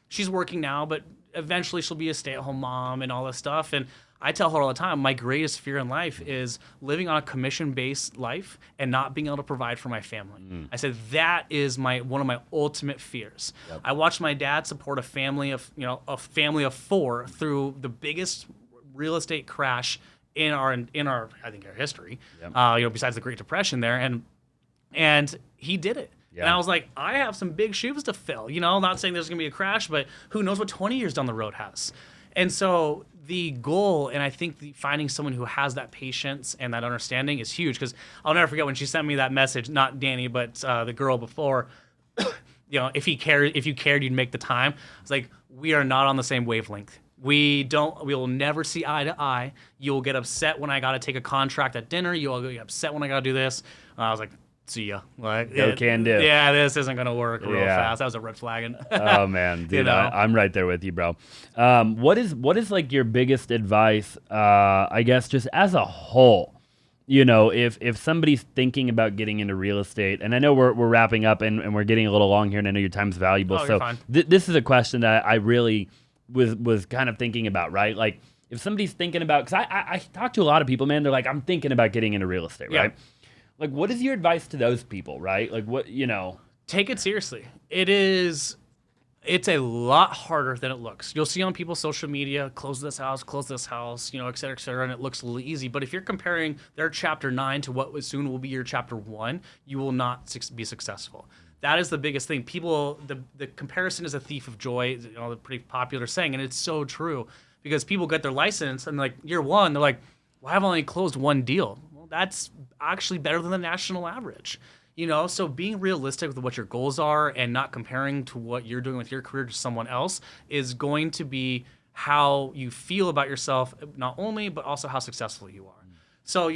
she's working now, but eventually she'll be a stay-at-home mom and all this stuff. And I tell her all the time, my greatest fear in life is living on a commission-based life and not being able to provide for my family. I said, that is one of my ultimate fears. Yep. I watched my dad support a family of 4 through the biggest real estate crash in our I think our history. Yep. Besides the Great Depression there, and he did it. Yeah. And I was like, I have some big shoes to fill. Not saying there's going to be a crash, but who knows what 20 years down the road has. And so the goal, and I think finding someone who has that patience and that understanding is huge, because I'll never forget when she sent me that message, not Danny, but the girl before, if you cared, you'd make the time. I was like, we are not on the same wavelength. We will never see eye to eye. You'll get upset when I got to take a contract at dinner. You'll get upset when I got to do this. I was like, see ya. Can do. Yeah, this isn't gonna work real fast. That was a red flag. Oh man, dude, I'm right there with you, bro. What is like your biggest advice? I guess just as a whole, if somebody's thinking about getting into real estate, and I know we're wrapping up and we're getting a little long here, and I know your time's valuable. So this is a question that I really was kind of thinking about, right? Like if somebody's thinking about, because I talk to a lot of people, man, they're like, I'm thinking about getting into real estate, right? Like, what is your advice to those people, right? Like, what, Take it seriously. It is It's a lot harder than it looks. You'll see on people's social media, close this house, et cetera, and it looks a little easy. But if you're comparing their chapter 9 to what soon will be your chapter 1, you will not be successful. That is the biggest thing. People, the comparison is a thief of joy, the pretty popular saying, and it's so true because people get their license and like year 1, they're like, well, I've only closed 1 deal. Well, that's actually better than the national average. So being realistic with what your goals are and not comparing to what you're doing with your career to someone else is going to be how you feel about yourself, not only, but also how successful you are. So,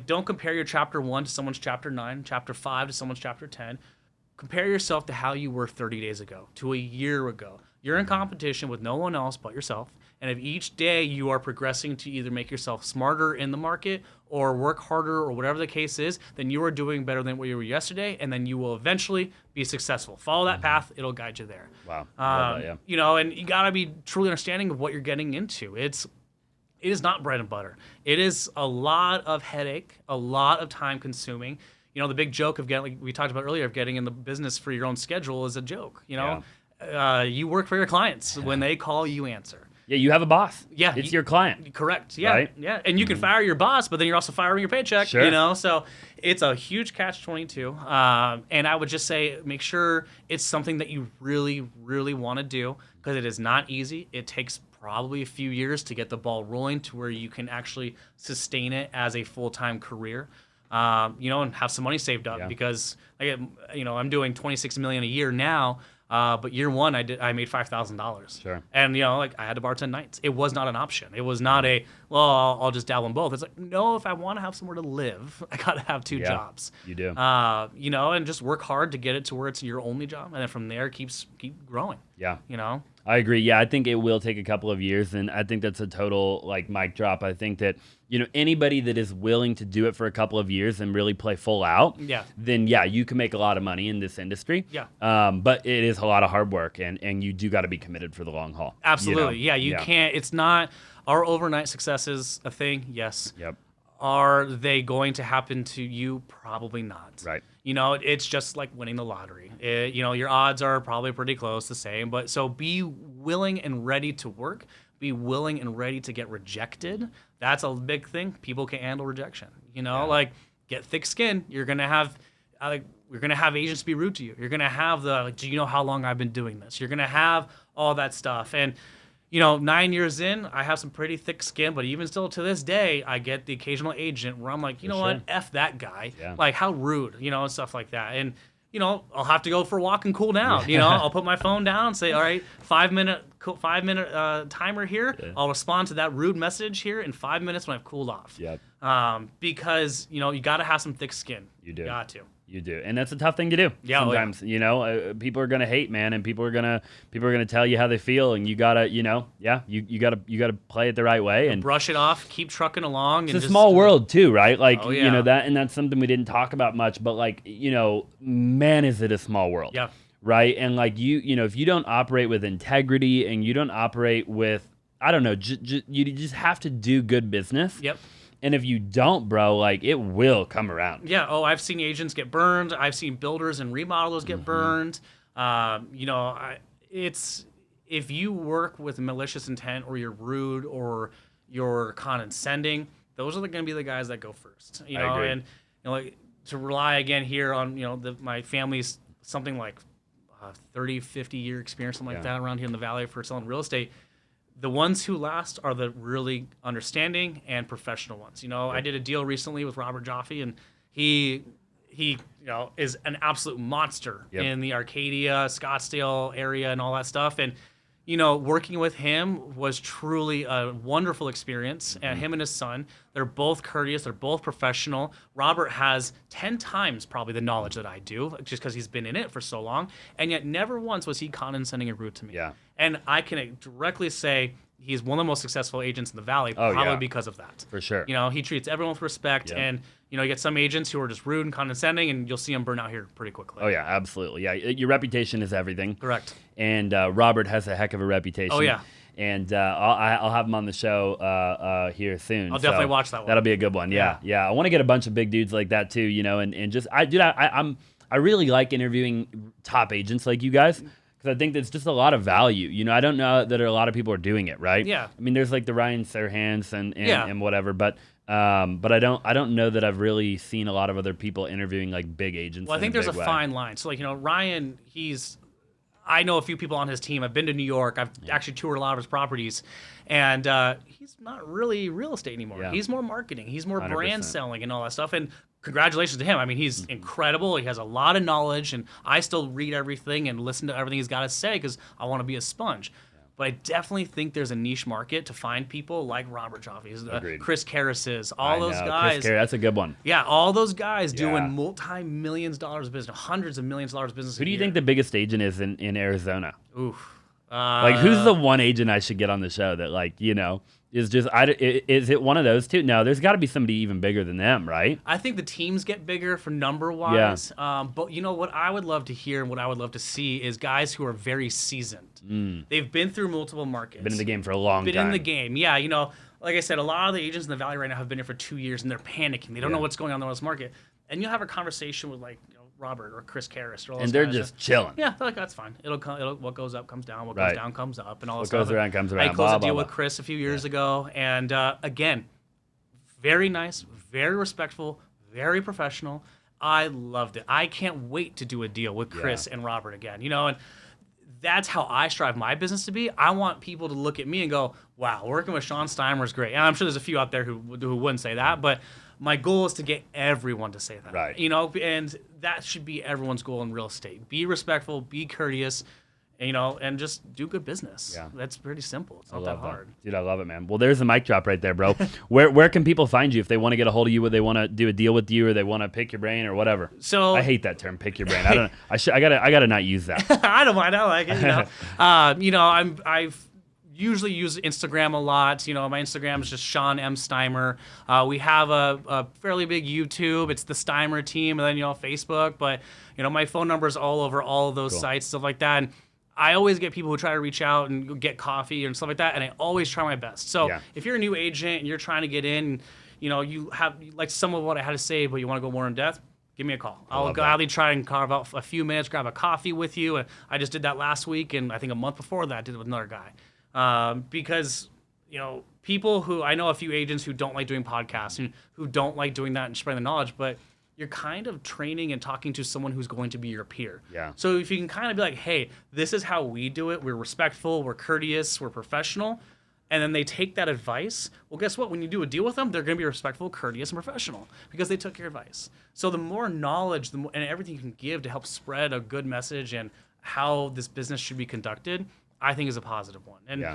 don't compare your chapter 1 to someone's chapter 9, chapter 5 to someone's chapter 10. Compare yourself to how you were 30 days ago, to a year ago. You're in competition with no one else but yourself. And if each day you are progressing to either make yourself smarter in the market or work harder or whatever the case is, then you are doing better than what you were yesterday, and then you will eventually be successful. Follow that path. It'll guide you there. Wow. Love that, yeah. And you got to be truly understanding of what you're getting into. It is not bread and butter. It is a lot of headache, a lot of time consuming. The big joke of getting, like we talked about earlier, of getting in the business for your own schedule is a joke. You work for your clients. When they call, you answer. Yeah, you have a boss. Yeah. It's your client. Correct. Yeah. Right? Yeah. And you can fire your boss, but then you're also firing your paycheck. Sure. So it's a huge catch-22. And I would just say make sure it's something that you really, really want to do because it is not easy. It takes probably a few years to get the ball rolling to where you can actually sustain it as a full-time career. And have some money saved up because I'm doing $26 million a year now. But year 1, I made $5,000. Sure. And I had to bartend nights. It was not an option. It was not I'll just dabble in both. It's like, no, if I want to have somewhere to live, I got to have 2 jobs. You do. And just work hard to get it to where it's your only job, and then from there keep growing. Yeah. I agree. Yeah, I think it will take a couple of years, and I think that's a total mic drop. I think that anybody that is willing to do it for a couple of years and really play full out, then you can make a lot of money in this industry. Yeah. But it is a lot of hard work, and you do got to be committed for the long haul. Absolutely. You can't. It's not. Are overnight successes a thing? Yes. Yep. Are they going to happen to you? Probably not. Right. It's just like winning the lottery. Your odds are probably pretty close, the same. But so be willing and ready to work. Be willing and ready to get rejected. That's a big thing. People can handle rejection. Get thick skin. You're gonna have, you're gonna have agents be rude to you. You're gonna have do you know how long I've been doing this? You're gonna have all that stuff. And 9 years in, I have some pretty thick skin, but even still to this day, I get the occasional agent where I'm like, what, F that guy. Yeah. How rude, and stuff like that. And, I'll have to go for a walk and cool down. I'll put my phone down and say, all right, 5-minute timer here. Yeah. I'll respond to that rude message here in 5 minutes when I've cooled off. Yep. Because, you got to have some thick skin. You do. Got to. You do, and that's a tough thing to do. Yeah, sometimes people are gonna hate, man, and people are gonna tell you how they feel, and you gotta, you gotta play it the right way and brush it off, keep trucking along. It's a small world too, right? That's something we didn't talk about much, but man, is it a small world? Yeah. Right, and if you don't operate with integrity and you don't operate with, I don't know, you just have to do good business. Yep. And if you don't, bro, it will come around. Yeah. Oh, I've seen agents get burned. I've seen builders and remodelers get burned. It's if you work with malicious intent or you're rude or you're condescending, those are going to be the guys that go first. I agree. And to rely again here on my family's something like 30, 50 year experience, something like that around here in the Valley for selling real estate. The ones who last are the really understanding and professional ones. I did a deal recently with Robert Jaffe, and he is an absolute monster in the Arcadia, Scottsdale area and all that stuff. And, working with him was truly a wonderful experience. And him and his son, they're both courteous. They're both professional. Robert has 10 times probably the knowledge that I do, just because he's been in it for so long. And yet never once was he condescending or rude to me. Yeah. And I can directly say he's one of the most successful agents in the Valley, because of that. For sure. He treats everyone with respect. And, you get some agents who are just rude and condescending, and you'll see them burn out here pretty quickly. Oh, yeah, absolutely. Yeah, your reputation is everything. Correct. And Robert has a heck of a reputation. Oh, yeah. And I'll have him on the show here soon. I'll definitely watch that one. That'll be a good one. Yeah. I want to get a bunch of big dudes like that too, and just I really like interviewing top agents like you guys. because I think there's just a lot of value. You know, I don't know that a lot of people are doing it, right? Yeah. I mean, there's like the Ryan Serhants and whatever, but I don't know that I've really seen a lot of other people interviewing like big agents. Well, I think there's a fine line. So like, Ryan, I know a few people on his team. I've been to New York. I've actually toured a lot of his properties, and he's not really real estate anymore. Yeah. He's more marketing. He's more 100%. Brand selling and all that stuff. And congratulations to him. I mean, he's incredible. He has a lot of knowledge, and I still read everything and listen to everything he's got to say because I want to be a sponge. But I definitely think there's a niche market to find people like Robert Joffe's, Chris Karas's, all those guys. Chris that's a good one. Yeah, all those guys doing multi-millions dollars of business, hundreds of millions of dollars of business. Who do you think the biggest agent is in Arizona? Oof. Like, who's the one agent I should get on the show that, like, is just, is it one of those two? No, there's got to be somebody even bigger than them, right? I think the teams get bigger for number-wise. Yeah. But what I would love to hear and what I would love to see is guys who are very seasoned. They've been through multiple markets. Been in the game for a long time. Been in the game, yeah. Like I said, a lot of the agents in the Valley right now have been here for 2 years, and they're panicking. They don't know what's going on in the market. And you'll have a conversation with, like, Robert or Chris Karras or all those and they're guys. just chilling. Yeah, they're like, that's fine. What goes up comes down. What goes down comes up, and all this stuff. What goes around comes around. I closed a deal with Chris a few years ago, and again, very nice, very respectful, very professional. I loved it. I can't wait to do a deal with Chris and Robert again. And that's how I strive my business to be. I want people to look at me and go, wow, working with Sean Steimer is great. And I'm sure there's a few out there who wouldn't say that, but my goal is to get everyone to say that. Right. And that should be everyone's goal in real estate. Be respectful, be courteous, and just do good business. Yeah. That's pretty simple. It's not that hard. Dude, I love it, man. Well, there's the mic drop right there, bro. Where can people find you if they want to get a hold of you, or they want to do a deal with you, or they want to pick your brain or whatever? So I hate that term, pick your brain. I don't I gotta not use that. I don't mind. I like it. I've usually use Instagram a lot. My Instagram is just Sean M. Steimer. We have a fairly big YouTube. It's the Steimer team, and then Facebook. But my phone number is all over all of those sites, stuff like that. And I always get people who try to reach out and get coffee and stuff like that, and I always try my best. So if you're a new agent and you're trying to get in, you have like some of what I had to say, but you want to go more in depth, give me a call. I'll gladly try and carve out a few minutes, grab a coffee with you. And I just did that last week, and I think a month before that I did it with another guy. Because people who I know a few agents who don't like doing podcasts and who don't like doing that and spreading the knowledge, but you're kind of training and talking to someone who's going to be your peer. Yeah. So if you can kind of be like, hey, this is how we do it. We're respectful, we're courteous, we're professional. And then they take that advice. Well, guess what? When you do a deal with them, they're going to be respectful, courteous, and professional because they took your advice. So the more knowledge and everything you can give to help spread a good message and how this business should be conducted, I think is a positive one. And,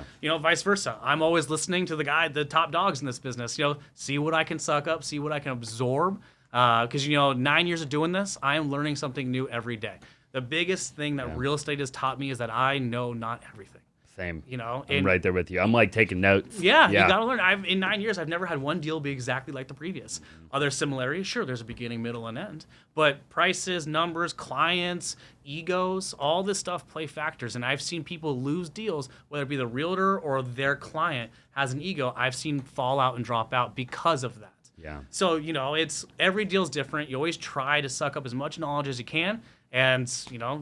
vice versa. I'm always listening to the top dogs in this business, see what I can suck up, see what I can absorb. Because, 9 years of doing this, I am learning something new every day. The biggest thing that real estate has taught me is that I know not everything. Same. I'm right there with you. I'm like taking notes. Yeah. You got to learn. In 9 years, I've never had one deal be exactly like the previous. Are there similarities? Sure, there's a beginning, middle, and end. But prices, numbers, clients, egos, all this stuff play factors. And I've seen people lose deals, whether it be the realtor or their client has an ego. I've seen fall out and drop out because of that. Yeah. So, it's every deal's different. You always try to suck up as much knowledge as you can and,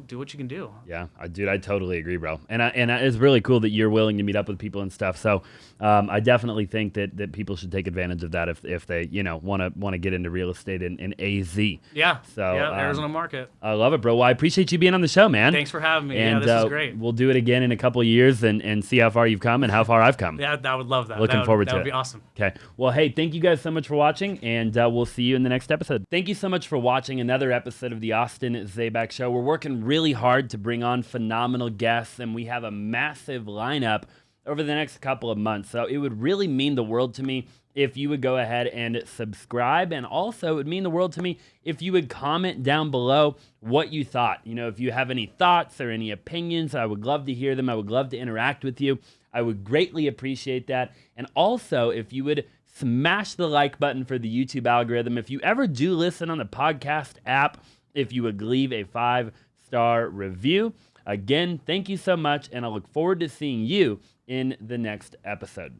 do what you can do. Yeah, dude, I totally agree, bro. And it's really cool that you're willing to meet up with people and stuff. So I definitely think that people should take advantage of that if they, want to get into real estate in AZ. Yeah. So Arizona market. I love it, bro. Well, I appreciate you being on the show, man. Thanks for having me. And, this is great. We'll do it again in a couple of years and see how far you've come and how far I've come. Yeah, I would love that. Looking forward to it. That would be awesome. Okay. Well, hey, thank you guys so much for watching, and we'll see you in the next episode. Thank you so much for watching another episode of the Austin Zaback Show. We're working really hard to bring on phenomenal guests, and we have a massive lineup over the next couple of months. So it would really mean the world to me if you would go ahead and subscribe, and also it would mean the world to me if you would comment down below what you thought. If you have any thoughts or any opinions, I would love to hear them. I would love to interact with you. I would greatly appreciate that. And also, if you would smash the like button for the YouTube algorithm. If you ever do listen on the podcast app, if you would leave a 5-star review. Again, thank you so much, and I look forward to seeing you in the next episode.